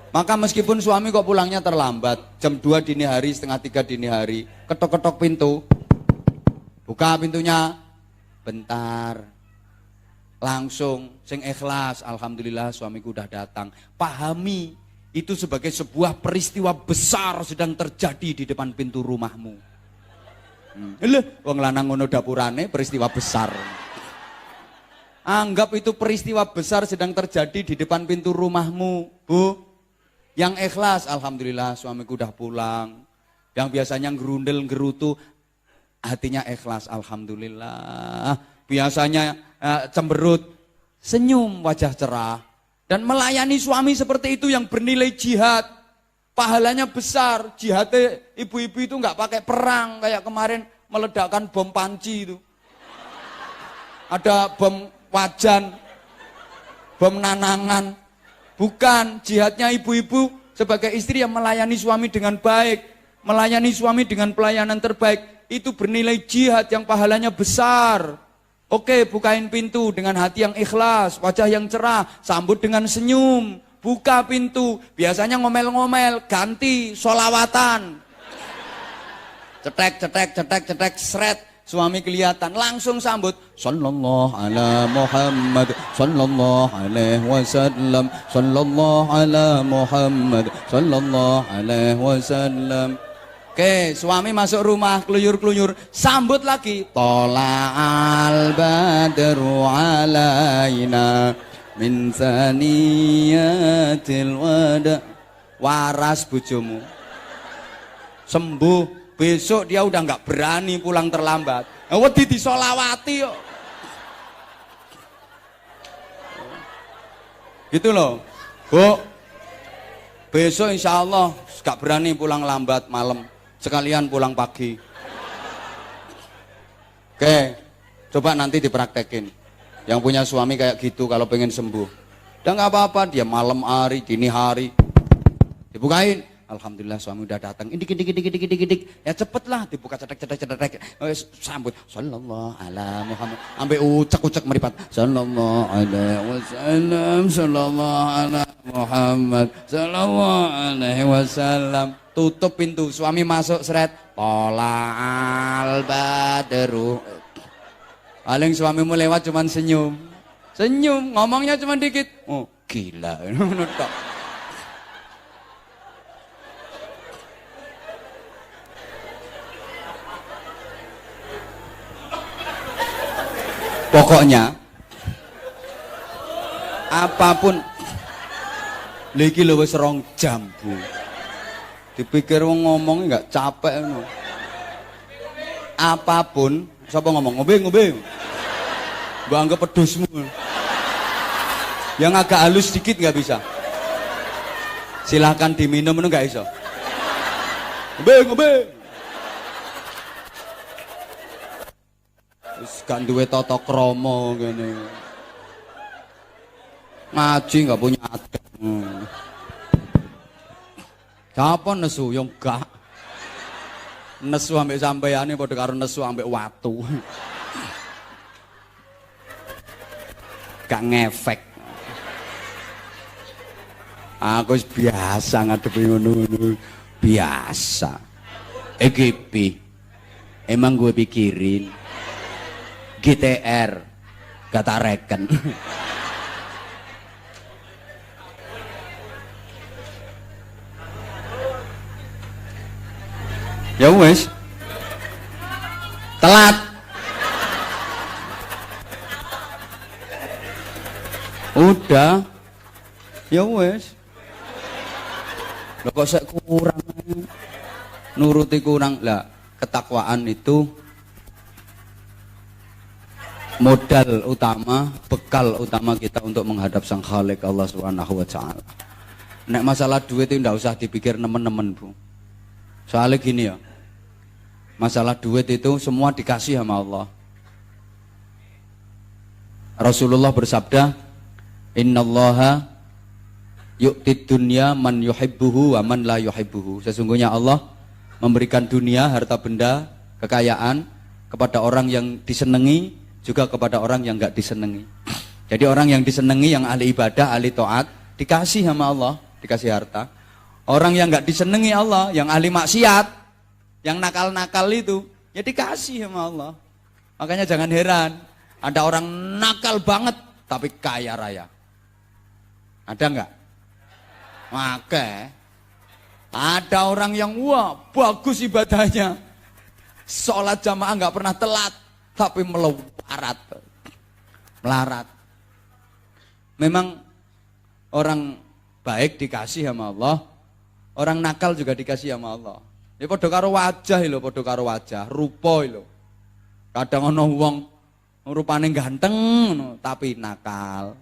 Speaker 1: Maka meskipun suami kok pulangnya terlambat, jam 2 dini hari, setengah 3 dini hari, ketok-ketok pintu, buka pintunya, bentar, langsung, sing ikhlas, alhamdulillah suamiku udah datang. Pahami, itu sebagai sebuah peristiwa besar sedang terjadi di depan pintu rumahmu. Wong lanang ngono dapurane peristiwa besar. Anggap itu peristiwa besar sedang terjadi di depan pintu rumahmu, Bu. Yang ikhlas, alhamdulillah suamiku udah pulang. Yang biasanya gerundel gerutu, hatinya ikhlas, alhamdulillah. Biasanya cemberut, senyum, wajah cerah. Dan melayani suami seperti itu yang bernilai jihad. Pahalanya besar. Jihadnya ibu-ibu itu nggak pakai perang kayak kemarin meledakkan bom panci itu. Ada bom wajan, bom nanangan. Bukan, jihadnya ibu-ibu sebagai istri yang melayani suami dengan baik, melayani suami dengan pelayanan terbaik, itu bernilai jihad yang pahalanya besar. Oke, bukain pintu dengan hati yang ikhlas, wajah yang cerah, sambut dengan senyum, buka pintu, biasanya ngomel-ngomel, ganti sholawatan. Cetek, sret. Suami kelihatan, langsung sambut. Sallallahu ala Muhammad, sallallahu alaihi wasallam, sallallahu ala Muhammad, sallallahu alaihi wasallam. Oke, suami masuk rumah, keluyur-keluyur, sambut lagi. Tola'al badru alaina min saniyatil wada. Waras bojomu. Sembuh. Besok dia udah nggak berani pulang terlambat. Wedi disolawati kok. Gitu loh. Bu, besok insya Allah nggak berani pulang lambat malam. Sekalian pulang pagi. Oke, coba nanti dipraktekin. Yang punya suami kayak gitu kalau pengen sembuh. Udah nggak apa-apa, dia malam hari, dini hari. Dibukain. Alhamdulillah suami udah datang. Indik. Ya cepetlah dibuka cetek. Sambut. Sallallahu ala Muhammad. Sampai ucek meripat. Sallallahu alaihi wasallam. Sallallahu ala Muhammad. Sallallahu alaihi wasallam. Tutup pintu. Suami masuk seret. Tola'al badru. Paling suamimu lewat cuman senyum. Senyum. Ngomongnya cuman dikit. Oh gila. Nutuk. Pokoknya apapun lagi lho wis 2 jam, Bu. Dipikir wong ngomong enggak capek ngono. Apapun, sapa ngomong ngombe. Mbok anggap pedusmu. Yang agak halus sedikit enggak bisa. Silahkan diminum ngono enggak iso. Ngombe. Wis gak duwe tata krama ngene. Ngaji gak punya adab. Siapa nesu yang gak? Nesu ambek sampeyane padha karo nesu ambek watu. Gak ngefek. Aku biasa ngadepi ngono-ngono. Biasa. Iki emang gue pikirin. GTR kata reken. Ya wes telat udah ya wes lo kok saya kurang nuruti kurang lah. Ketakwaan itu modal utama, bekal utama kita untuk menghadap Sang Khalik Allah Subhanahu wa taala. Nek masalah duit itu ndak usah dipikir nemen-nemen, Bu. Soalnya gini ya. Masalah duit itu semua dikasih sama Allah. Rasulullah bersabda, innallaha yu'tid dunya man yuhibbuhu wa man la yuhibbuhu. Sesungguhnya Allah memberikan dunia, harta benda, kekayaan kepada orang yang disenangi, juga kepada orang yang enggak disenangi. Jadi orang yang disenangi, yang ahli ibadah, ahli taat, dikasih sama Allah, dikasih harta. Orang yang enggak disenangi Allah, yang ahli maksiat, yang nakal-nakal itu, ya dikasih sama Allah. Makanya jangan heran, ada orang nakal banget tapi kaya raya. Ada enggak? Maka ada orang yang wah bagus ibadahnya, sholat jamaah nggak pernah telat, tapi melarat. Memang orang baik dikasih sama Allah, orang nakal juga dikasih sama Allah. Ya padha karo wajah lho, padha karo wajah, rupa lho. Kadang ana wong rupane ganteng tapi nakal.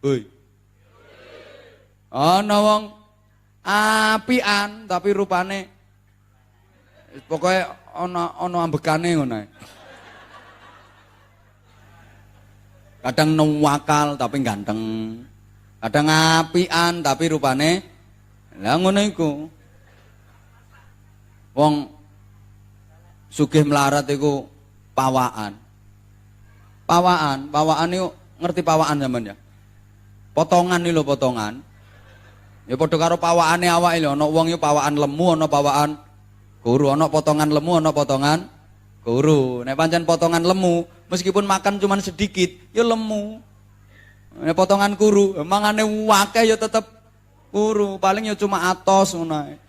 Speaker 1: Hoi. Ana wong apian tapi rupane pokoknya ana ambekane ngono ae. Kadang nuwakal tapi ganteng. Kadang apian tapi rupane lah ngono iku. Wong sugih melarat iku pawaan. Pawaan iku ngerti pawaan sampean ya? Potongan iki lho, potongan. Ya padha karo pawakane awake lho, ana wong yo pawaan lemu, ana pawaan guru, ana potongan lemu, ana potongan guru. Nek pancen potongan lemu, meskipun makan cuman sedikit, ya lemu. Nek potongan guru, mangane akeh ya tetep guru, paling ya cuma atos ngono ae.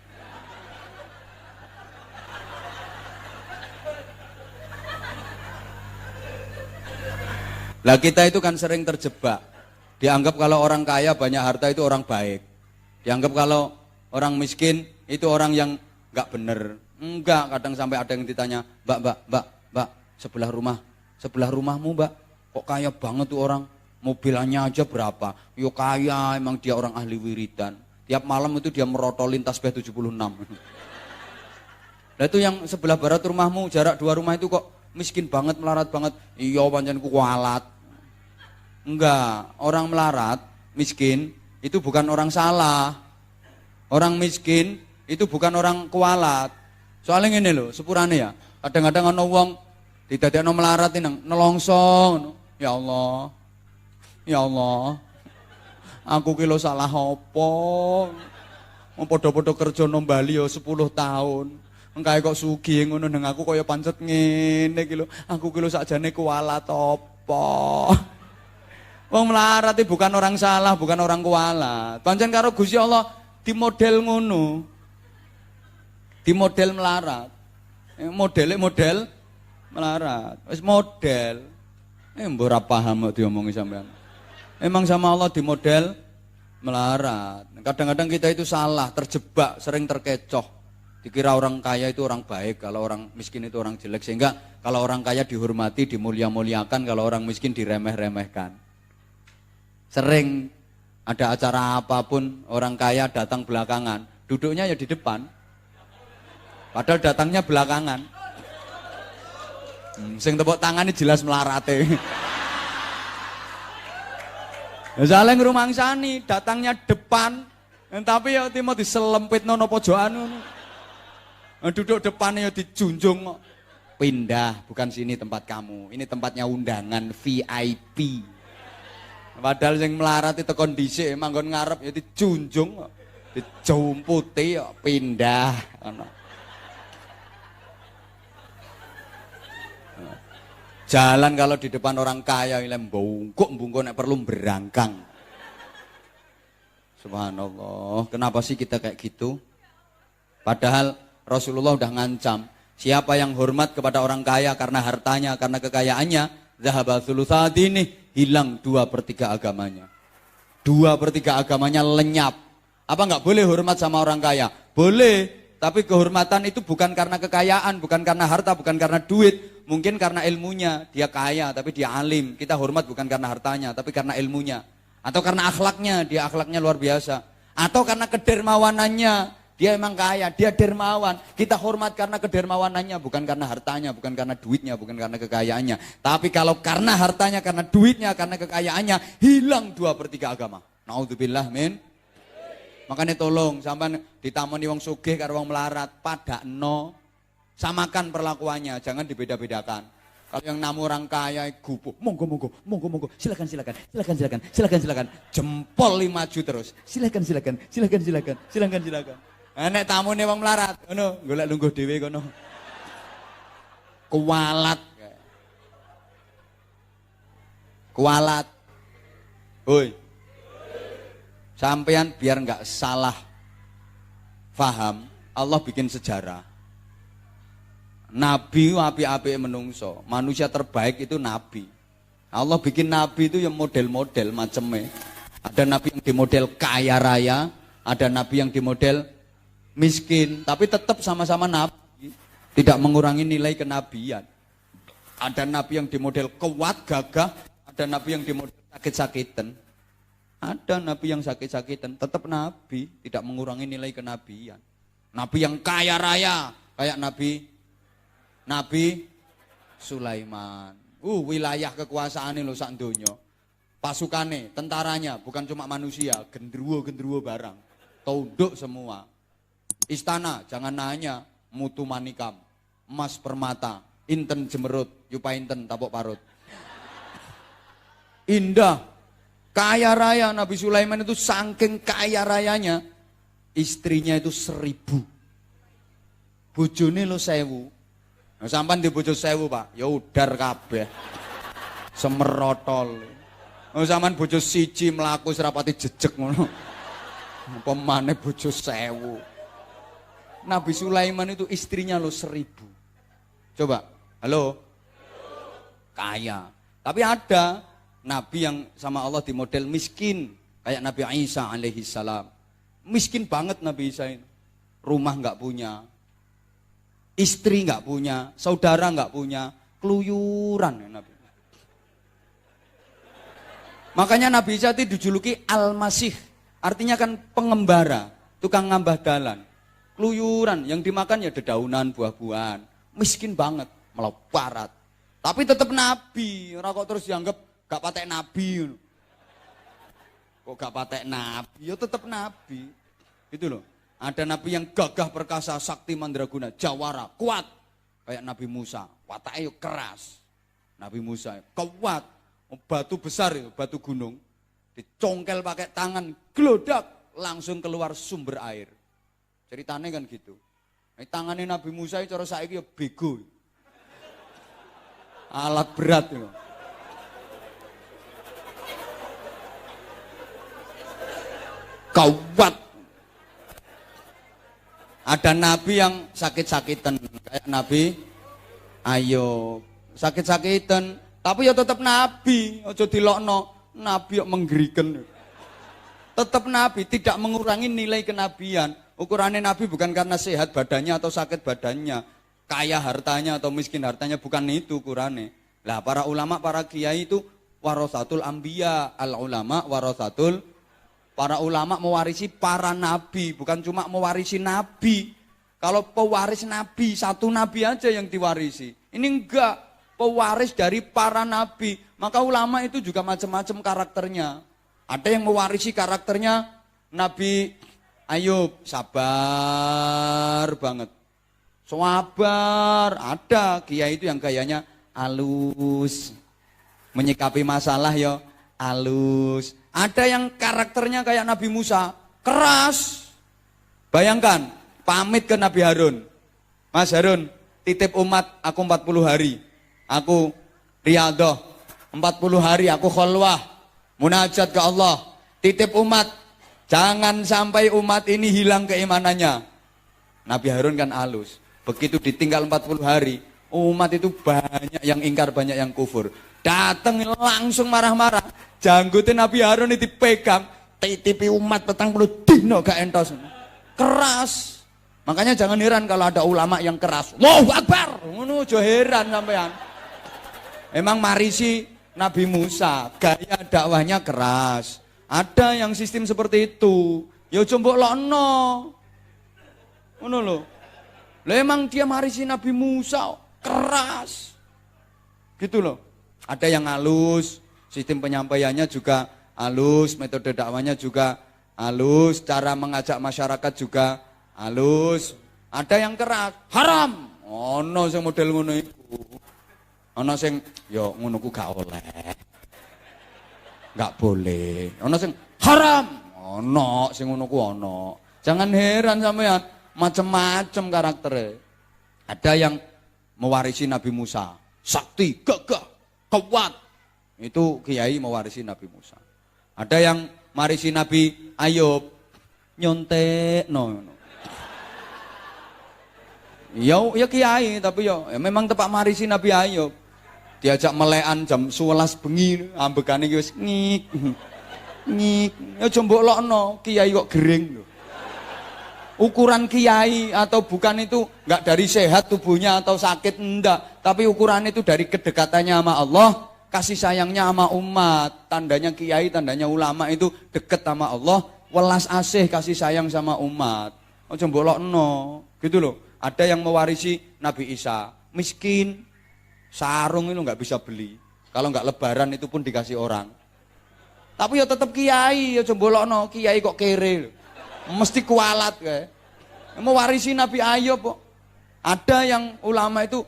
Speaker 1: Lah kita itu kan sering terjebak. Dianggap kalau orang kaya banyak harta itu orang baik. Dianggap kalau orang miskin itu orang yang enggak bener. Enggak, kadang sampai ada yang ditanya, Mbak, sebelah rumahmu Mbak, kok kaya banget tuh orang, mobilannya aja berapa? Yo kaya, emang dia orang ahli wiridan. Tiap malam itu dia merotolin tasbih 76. Nah itu yang sebelah barat rumahmu, jarak 2 rumah itu kok miskin banget, melarat banget. Iya pancen kualat. Enggak, orang melarat, miskin itu bukan orang salah. Orang miskin itu bukan orang kualat. Soalnya ngene lho, sepurane ya. Kadang-kadang ana wong didadekno melarat nang nelongso. Ya Allah. Ya Allah. Aku ki lho salah apa? Wong padha-padha kerja nang Bali ya 10 tahun. Engkae kok sugih ngono nang aku kaya pancet ngene iki lho. Aku ki lho sakjane kualat apa? Wong melarat itu bukan orang salah, bukan orang kualat. Pancen karo Gusti Allah di model ngono. Di model melarat. Model melarat. Wis model. Mbok ora paham kok diomongi sampean. Emang sama Allah di model melarat. Kadang-kadang kita itu salah, terjebak, sering terkecoh. Dikira orang kaya itu orang baik, kalau orang miskin itu orang jelek. Sehingga kalau orang kaya dihormati, dimulia-muliakan, kalau orang miskin diremeh-remehkan. Sering ada acara apapun orang kaya datang belakangan, duduknya ya di depan. Padahal datangnya belakangan. Sing tepuk tangan ini jelas melarate. Soalnya ngrumangsani datangnya depan, tapi ya mau diselempit nono pojokan. Duduk depannya ya dijunjung. Pindah, bukan sini tempat kamu. Ini tempatnya undangan VIP. Padahal yang melarat itu kondisi manggon ngarep ya dijunjung, dijumputi ya pindah. Jalan kalau di depan orang kaya ini bungkuk nek perlu berangkang. Subhanallah, kenapa sih kita kayak gitu? Padahal Rasulullah udah ngancam, siapa yang hormat kepada orang kaya karena hartanya, karena kekayaannya, zahaba thulutsatini, hilang 2/3 agamanya. 2/3 agamanya lenyap. Apa enggak boleh hormat sama orang kaya? Boleh, tapi kehormatan itu bukan karena kekayaan, bukan karena harta, bukan karena duit. Mungkin karena ilmunya, dia kaya tapi dia alim. Kita hormat bukan karena hartanya, tapi karena ilmunya. Atau karena akhlaknya, dia akhlaknya luar biasa. Atau karena kedermawanannya, Dia emang kaya, dia dermawan. Kita hormat karena kedermawanannya, bukan karena hartanya, bukan karena duitnya, bukan karena kekayaannya. Tapi kalau karena hartanya, karena duitnya, karena kekayaannya, hilang 2/3 agama. Naudzubillah min. Makanya tolong sampean ditamoni wong sugih karo wong melarat, padakno. Samakan perlakuannya, jangan dibeda-bedakan. Kalau yang namu orang kaya gupuh, monggo, silakan, jempol 5 maju terus, silakan. Nek tamu nih wong melarat, ngono, golek lungguh dhewe kono. Kualat. Hoi. Sampean biar nggak salah paham, Allah bikin sejarah. Nabi api-api menungso, manusia terbaik itu nabi. Allah bikin nabi itu yang model-model macamnya. Ada nabi yang di model kaya raya, ada nabi yang di model miskin, tapi tetap sama-sama nabi, tidak mengurangi nilai kenabian. Ada nabi yang di model kuat, gagah, ada nabi yang di model sakit-sakitan. Ada nabi yang sakit-sakitan, tetap nabi, tidak mengurangi nilai kenabian. Nabi yang kaya raya, kayak Nabi Sulaiman. Wilayah kekuasaan lo sak donya. Pasukane, tentaranya bukan cuma manusia, gendruwo barang. Tunduk semua. Istana jangan nanya, mutu manikam, emas permata, inten jemerut, yupa inten tapok parut. Indah, kaya raya. Nabi Sulaiman itu saking kaya rayanya, istrinya itu 1000. Bojone lo 1000. Nah, sampan di bojo 1000 Pak, ya udar kabeh. Semerotol. Nah, sampan bojo 1 mlaku serapati jejeg ngono. Apa maneh bojo 1000. Nabi Sulaiman itu istrinya lo 1000. Coba, halo? Kaya. Tapi ada nabi yang sama Allah di model miskin, kayak Nabi Isa alaihi salam. Miskin banget Nabi Isa ini. Rumah nggak punya, istri nggak punya, saudara nggak punya, keluyuran ya Nabi. Makanya Nabi Isa itu dijuluki Al-Masih, artinya kan pengembara, tukang ngambah dalan. Keluyuran, yang dimakan ya dedaunan, buah-buahan. Miskin banget, melaparat. Tapi tetap Nabi, orang kok terus dianggap gak patek Nabi. Kok gak patek Nabi, ya tetap Nabi. Itu loh. Ada nabi yang gagah perkasa, sakti mandraguna, jawara, kuat. Kayak Nabi Musa, wataknya keras. Nabi Musa kuat, batu besar itu, batu gunung. Dicongkel pakai tangan, gelodak, langsung keluar sumber air. Ceritanya kan gitu. Tangannya Nabi Musa itu cara saiki ya bego. Alat berat itu. Kuat. Ada nabi yang sakit-sakitan, kayak Nabi Ayub, sakit-sakitan, tapi ya tetap nabi, ojo dilokno, nabi yang menggerikan. Tetap nabi, tidak mengurangi nilai kenabian. Ukurannya nabi bukan karena sehat badannya atau sakit badannya, kaya hartanya atau miskin hartanya, bukan itu ukurannya. Lah para ulama, para kiai itu warasatul anbiya, al ulama warasatul. Para ulama mewarisi para nabi, bukan cuma mewarisi nabi. Kalau pewaris nabi, satu nabi aja yang diwarisi. Ini enggak, pewaris dari para nabi. Maka ulama itu juga macam-macam karakternya. Ada yang mewarisi karakternya Nabi Ayub, sabar banget. Sabar, ada kiai itu yang gayanya halus. Menyikapi masalah ya halus. Ada yang karakternya kayak Nabi Musa, keras. Bayangkan, pamit ke Nabi Harun. Mas Harun, titip umat aku 40 hari. Aku riyadhah, 40 hari aku kholwah, munajat ke Allah. Titip umat, jangan sampai umat ini hilang keimanannya. Nabi Harun kan halus. Begitu ditinggal 40 hari, umat itu banyak yang ingkar, banyak yang kufur. Datang langsung marah-marah. Janggutin Nabi Harun itu dipegang, titipi umat 40 dino gak entos. Keras. Makanya jangan heran kalau ada ulama yang keras. Allahu Akbar. Ngono aja heran sampean. Emang marisi Nabi Musa, gaya dakwahnya keras. Ada yang sistem seperti itu. Ya coba lokno. Ngono lho. Lah emang dia marisi Nabi Musa keras. Gitu loh. Ada yang halus, sistem penyampaiannya juga halus, metode dakwanya juga halus, cara mengajak masyarakat juga halus. Ada yang keras, haram. Ono sing model ngono iku. Ono sing ya ngono ku gak oleh. Gak boleh. Ono sing haram. Ono sing ngono ku ono. Jangan heran sampean, macam-macam karakternya. Ada yang mewarisi Nabi Musa, sakti, gagah, kuat. Itu kiai mewarisi Nabi Musa. Ada yang marisi Nabi Ayub, nyontek no. Ya kiai tapi ya memang tepak marisi Nabi Ayub. Diajak melekan jam 11 bengi, ambekane iki wis ngik. Ngik. Ya aja mbok lokno, kiai kok gering lho. Ukuran kiai atau bukan itu enggak dari sehat tubuhnya atau sakit, enggak, tapi ukuran itu dari kedekatannya sama Allah, kasih sayangnya sama umat. Tandanya kiai, tandanya ulama itu deket sama Allah, welas asih kasih sayang sama umat. Aja mbok lokno, gitu loh. Ada yang mewarisi Nabi Isa, miskin, sarung itu nggak bisa beli. Kalau nggak lebaran itu pun dikasih orang. Tapi ya tetap kiai, ya jembolokno, kiai kok kere. Mesti kualat kayak. Mewarisi Nabi Ayub kok. Ada yang ulama itu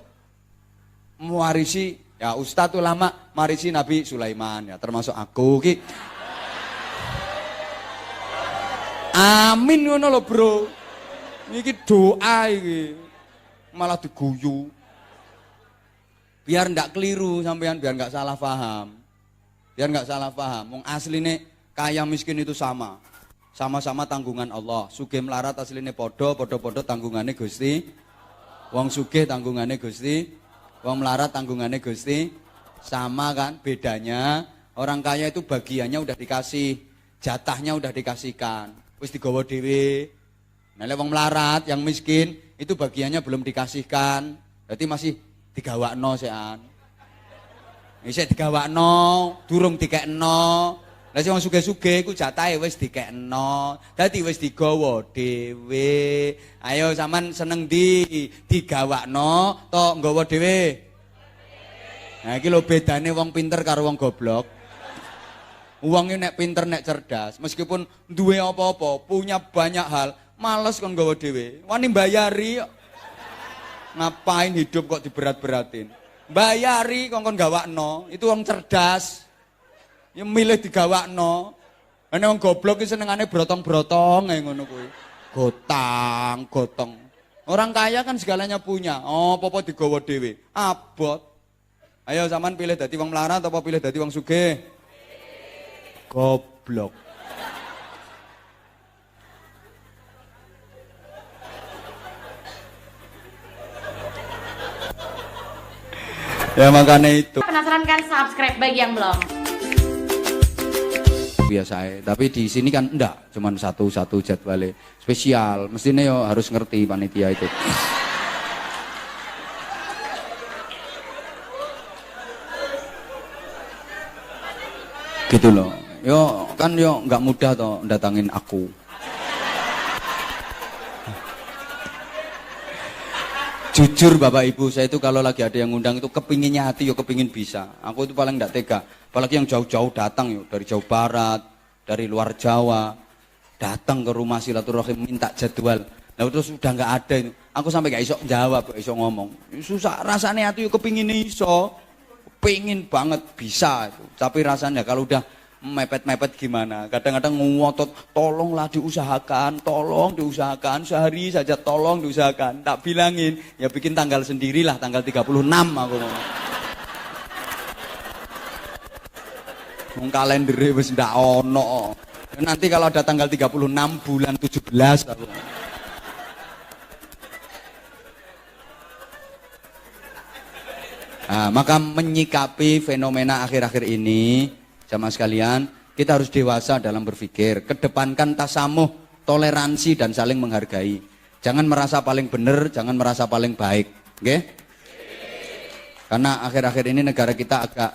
Speaker 1: mewarisi, ya ustadz ulama marisi Nabi Sulaiman, ya termasuk aku ki. Amin ngono lho, Bro. Iki doa iki. Malah diguyu. Biar ndak keliru sampean, biar nggak salah paham. Biar nggak salah paham. Wong asline kaya miskin itu sama. Sama-sama tanggungan Allah. Sugih melarat asline padha tanggungane Gusti. Wong sugih tanggungane Gusti. Wong melarat tanggungane Gusti. Sama kan? Bedanya orang kaya itu bagiannya udah dikasih, jatahnya udah dikasihkan. Wis digawa dhewe. Nah, wong melarat yang miskin itu bagiannya belum dikasihkan. Berarti masih digawakno sean. Isih digawakno, durung dikekno. Lah sing wong sugih-sugih iku jatahe wis dikekno. Dadi wis digawa dhewe. Ayo sampean seneng ndi? Digawakno to nggawa dhewe? Nah iki lho bedane wong pinter karo wong goblok. Wong iki nek pinter nek cerdas, meskipun duwe apa-apa, punya banyak hal, males kon nggawa dhewe. Wani mbayari. Ngapain hidup kok diberat-beratin? Bayari kongkon gawakno, itu wong cerdas. Ya milih digawakno. Nek wong goblok iki senengane brotong-brotong ae ngono kuwi. Gotang, gotong. Orang kaya kan segalanya punya. Oh, apa-apa digawa dhewe. Abot. Ayo sampean pilih dadi wong melarat apa pilih dadi wong sugih? Goblok. Ya makanya itu.
Speaker 2: Penasaran kan? Subscribe bagi yang belum.
Speaker 1: Biasa, tapi di sini kan enggak, cuman satu jadwalnya spesial. Mestinya yo harus ngerti panitia itu. Gitu loh. Yo kan yo nggak mudah toh datangin aku. Jujur Bapak Ibu, saya itu kalau lagi ada yang ngundang itu kepinginnya hati, yo kepingin bisa. Aku itu paling enggak tega. Apalagi yang jauh-jauh datang yo, dari Jawa Barat, dari luar Jawa, datang ke rumah silaturahim minta jadwal. Nah terus sudah enggak ada itu. Aku sampai enggak iso jawab, enggak iso ngomong. Susah rasanya hati yo kepingin iso. Pengen banget bisa itu. Tapi rasanya kalau udah mepet-mepet gimana? Kadang-kadang ngotot, tolonglah diusahakan, tolong diusahakan, sehari saja tolong diusahakan. Tak bilangin, ya bikin tanggal sendirilah, tanggal 36 aku ngomong. Wong kalendere wis ndak ono. Nanti kalau ada tanggal 36 bulan 17 aku. Nah, maka menyikapi fenomena akhir-akhir ini, jamaah sekalian, kita harus dewasa dalam berpikir, kedepankan tasamuh, toleransi dan saling menghargai. Jangan merasa paling benar, jangan merasa paling baik, oke? Okay? Karena akhir-akhir ini negara kita agak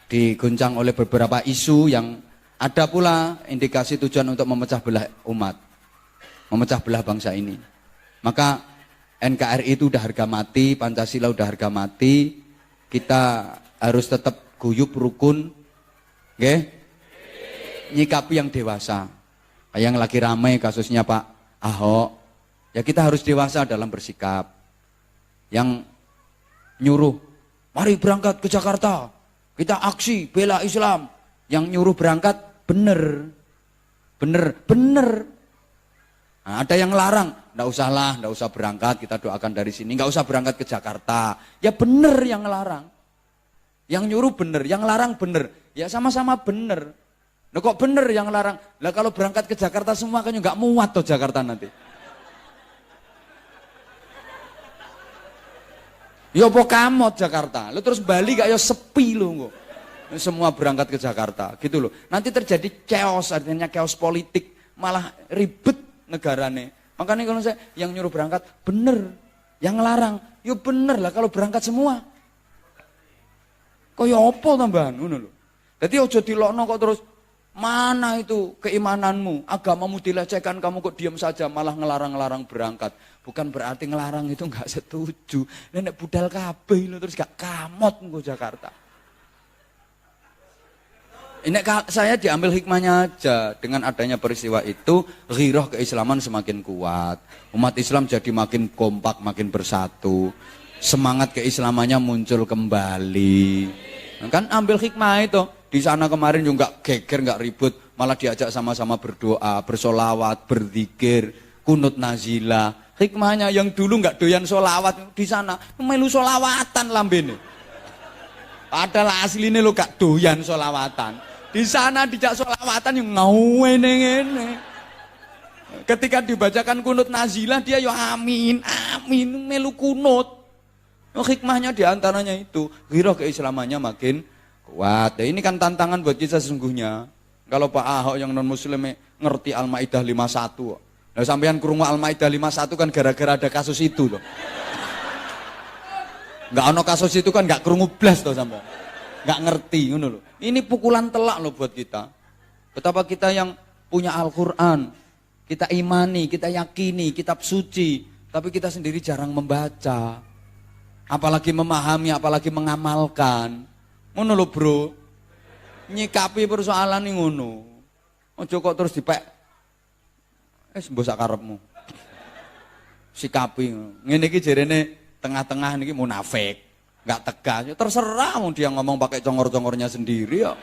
Speaker 1: diguncang oleh beberapa isu yang ada pula indikasi tujuan untuk memecah belah umat. memecah belah bangsa ini. Maka NKRI itu udah harga mati, Pancasila udah harga mati. Kita harus tetap guyup rukun, nggih? Nyikapi yang dewasa. Kayak yang lagi ramai kasusnya Pak Ahok. Ya kita harus dewasa dalam bersikap. Yang nyuruh, mari berangkat ke Jakarta. Kita aksi bela Islam. Yang nyuruh berangkat bener. Nah, ada yang larang, nggak usah berangkat, kita doakan dari sini, nggak usah berangkat ke Jakarta. Ya bener yang larang, yang nyuruh bener, yang larang bener, ya sama-sama bener. Nah kok bener yang larang? Lah kalau berangkat ke Jakarta semua kan nggak muat tuh Jakarta nanti. Ya apa kamot Jakarta, lo terus Bali gak ya sepi lo kok. Semua berangkat ke Jakarta, gitu loh. Nanti terjadi chaos, artinya chaos politik, malah ribet negarane. Makanya kalau saya yang nyuruh berangkat bener, yang larang, yo bener lah kalau berangkat semua. Kok ya apa tambahan ngono lho. Dadi aja dilokno kok terus mana itu keimananmu, agamamu dilecehkan kamu kok diam saja malah ngelarang-larang berangkat. Bukan berarti ngelarang itu enggak setuju. Nek budal kabeh lho terus gak kamot engko Jakarta. Ini saya diambil hikmahnya aja. Dengan adanya peristiwa itu, ghirah keislaman semakin kuat. Umat Islam jadi makin kompak, makin bersatu. Semangat keislamannya muncul kembali. Kan ambil hikmah itu. Di sana kemarin juga geger, nggak ribut. Malah diajak sama-sama berdoa, bersolawat, berzikir, kunut nazilah. Hikmahnya yang dulu nggak doyan solawat di sana, melu solawatan lambene. Padahal aslinya lo gak doyan solawatan. Di sana dijak solawatan yang ngene. Ketika dibacakan kunut nazilah dia yo amin, amin melu kunut. Hikmahnya diantaranya itu, ghirah keislamannya makin kuat. Ini kan tantangan buat kita sesungguhnya. Kalau Pak Ahok yang non muslim ngerti Al-Maidah 51. Nah sampean krungu Al-Maidah 51 kan gara-gara ada kasus itu loh. Enggak ono kasus itu kan enggak krungu blas toh sampean. Enggak ngerti ngono loh. Ini pukulan telak loh buat kita. Betapa kita yang punya Al-Qur'an, kita imani, kita yakini, kitab suci, tapi kita sendiri jarang membaca. Apalagi memahami, apalagi mengamalkan. Ngono lho, Bro. Nyikapi persoalan ini ngono. Ojo kok terus dipek. Mbok sak karepmu. Sikapi. Ngene iki jarene tengah-tengah niki munafik. Enggak tegas. Ya terserah mau dia ngomong pakai congor-congornya sendiri ya.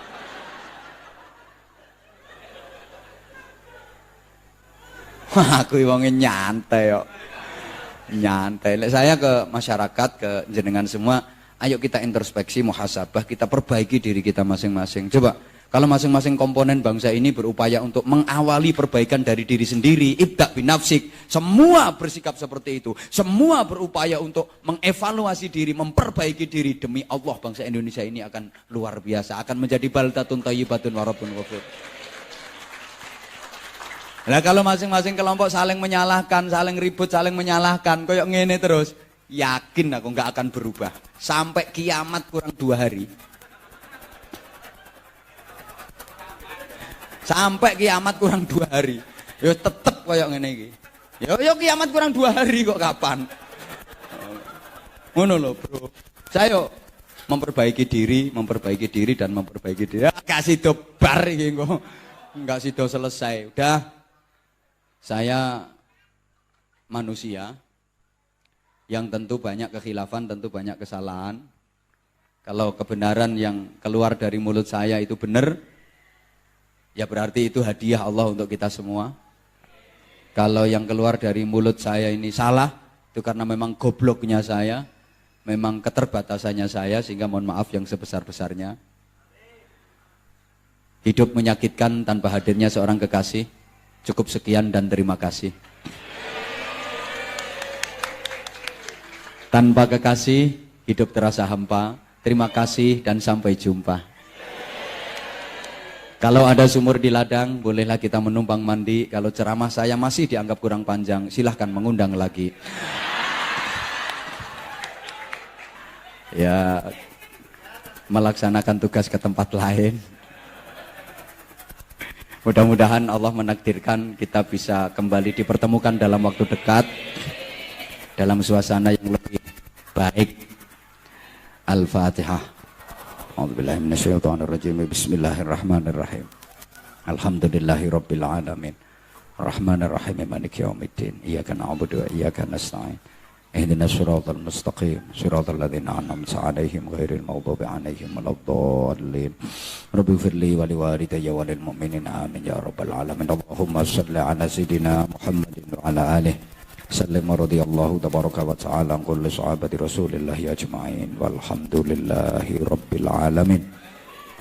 Speaker 1: Aku wonge nyantai kok. Nyantai. Lek saya ke masyarakat, ke jenengan semua, ayo kita introspeksi, muhasabah, kita perbaiki diri kita masing-masing. Coba, kalau masing-masing komponen bangsa ini berupaya untuk mengawali perbaikan dari diri sendiri, ibda' binafsik, semua bersikap seperti itu, semua berupaya untuk mengevaluasi diri, memperbaiki diri, demi Allah bangsa Indonesia ini akan luar biasa, akan menjadi baldatun thayyibatun wa rabbun ghafur. Nah kalau masing-masing kelompok saling menyalahkan, saling ribut, saling menyalahkan, koyok ngene terus, yakin aku nggak akan berubah sampai kiamat kurang 2 hari. Sampai kiamat kurang 2 hari. Ya tetep koyok ngene iki. Ya kiamat kurang 2 hari kok kapan? Ngono lho, Bro. Saya memperbaiki diri dan memperbaiki diri. Kasih dobar iki kok. Enggak sido selesai. Udah. Saya manusia yang tentu banyak kekhilafan, tentu banyak kesalahan. Kalau kebenaran yang keluar dari mulut saya itu benar, ya berarti itu hadiah Allah untuk kita semua. Kalau yang keluar dari mulut saya ini salah, itu karena memang gobloknya saya, memang keterbatasannya saya, sehingga mohon maaf yang sebesar-besarnya. Hidup menyakitkan tanpa hadirnya seorang kekasih. Cukup sekian dan terima kasih. Tanpa kekasih, hidup terasa hampa. Terima kasih dan sampai jumpa. Kalau ada sumur di ladang, bolehlah kita menumpang mandi. Kalau ceramah saya masih dianggap kurang panjang, silahkan mengundang lagi. Ya, melaksanakan tugas ke tempat lain. Mudah-mudahan Allah menakdirkan kita bisa kembali dipertemukan dalam waktu dekat dalam suasana yang lebih baik. Al-Fatihah. A'udzubillahi minasyaitonirrajim. Bismillahirrahmanirrahim. Alhamdulillahirabbil alamin. Arrahmanirrahim. Maliki yaumiddin. Iyyaka na'budu wa iyyaka nasta'in. Ihdinas siratal mustaqim, siratal ladzina an'amta 'alaihim ghairil maghdubi 'alaihim waladdallin. Rabbighfirli wa liwalidayya wa lil mu'minin amin ya rabbal alamin. Allahumma shalli 'ala sayidina Muhammadin wa 'ala alihi sallim radhiyallahu tabaraka wa ta'ala an kulli sahabati Rasulillah ajma'in walhamdulillahi rabbil alamin.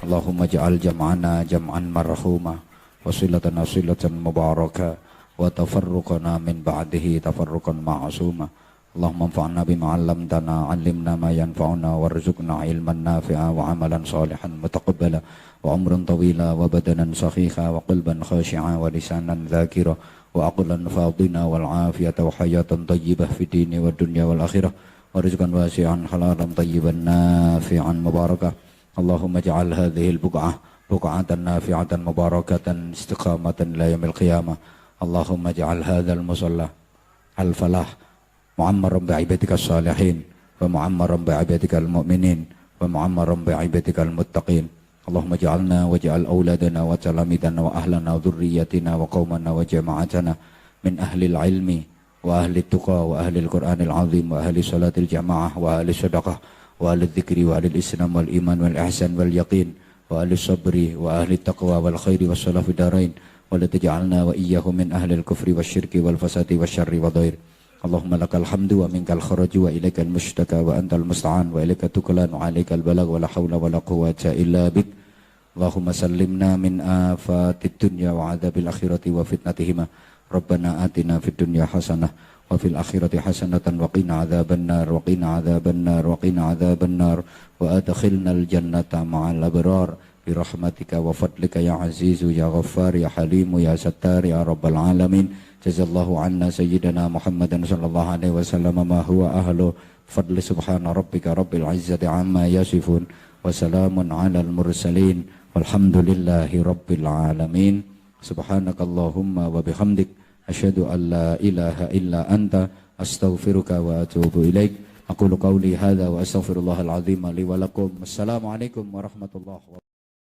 Speaker 1: Allahumma ja'al jam'ana jam'an marhuma wa silatana silatan mubarakah wa tafarruqana min ba'dihi tafarruqan ma'suma. Allahumma anfa'na bima 'allamtana 'allimna ma yanfa'una warzuqna 'ilman nafi'a wa 'amalan salihan mutaqabbala wa umran tawila wa badanan sakhiha wa qalban khashi'a wa lisanan dzakira wa aqlan fadina wal 'afiyata wa hayatan thayyibah fid dini wad dunya wal akhirah wa rizqan wasi'an halalan thayyiban nafi'an mubarakah. Allahumma ij'al hadhihi al-buq'ah buq'atan nafi'atan mubarakatan istiqamatan ila yaumil qiyamah. Allahumma ij'al hadzal musalla al-falah mu'ammaran bi'ibadika salihin wa mu'ammaran bi'ibadika al-mu'minin wa mu'ammaran bi'ibadika al-muttaqin. Allahumma ja'alna wa ja'al awladana wa talamidana wa ahlana wa dhurriyyatina wa qawmana wa jama'atana min ahli al-ilmi wa ahli tuqa wa ahli al-Qur'anil azim wa ahli salatil jama'ah wa ahli sadaqah wa ahli dzikri wa ahli islam wal iman wal ihsan wal yaqin wa ahli sabri wa ahli taqwa wal khairi was salah fid darain wa la taj'alna wa iyyahum min ahli al-kufri wasyirki wal fasadi wasyarri wa dhair. Allahumma lakal hamdu wa minkal kharaju wa ilaikal mushtaka wa antal musta'an wa ilaika tukalan wa alaikal balag wa la hawla wa la quwwata illa bik. Allahumma sallimna min afatid dunya wa adzabil akhirati wa fitnatihima. Rabbana atina fid dunya hasanah wa fil akhirati hasanatan wa qina adzabannar wa qina adzabannar wa qina adzabannar wa adkhilnal jannata ma'al abrar bi rahmatika wa fadlika ya azizu ya ghaffar ya halimu ya sattar ya rabbal alamin. Jazallahu anna sayyidina Muhammadan sallallahu alaihi wasallam ma huwa ahlu fadli subhana rabbika rabbil izzati amma yasifun wa salamun alal mursalin walhamdulillahi rabbil alamin. Subhanakallahumma wa bihamdik asyhadu an la ilaha illa anta astaghfiruka wa atubu ilaik. Aqulu qawli hadza wa astaghfirullahal azim li wa lakum. Assalamualaikum warahmatullahi wabarakatuh.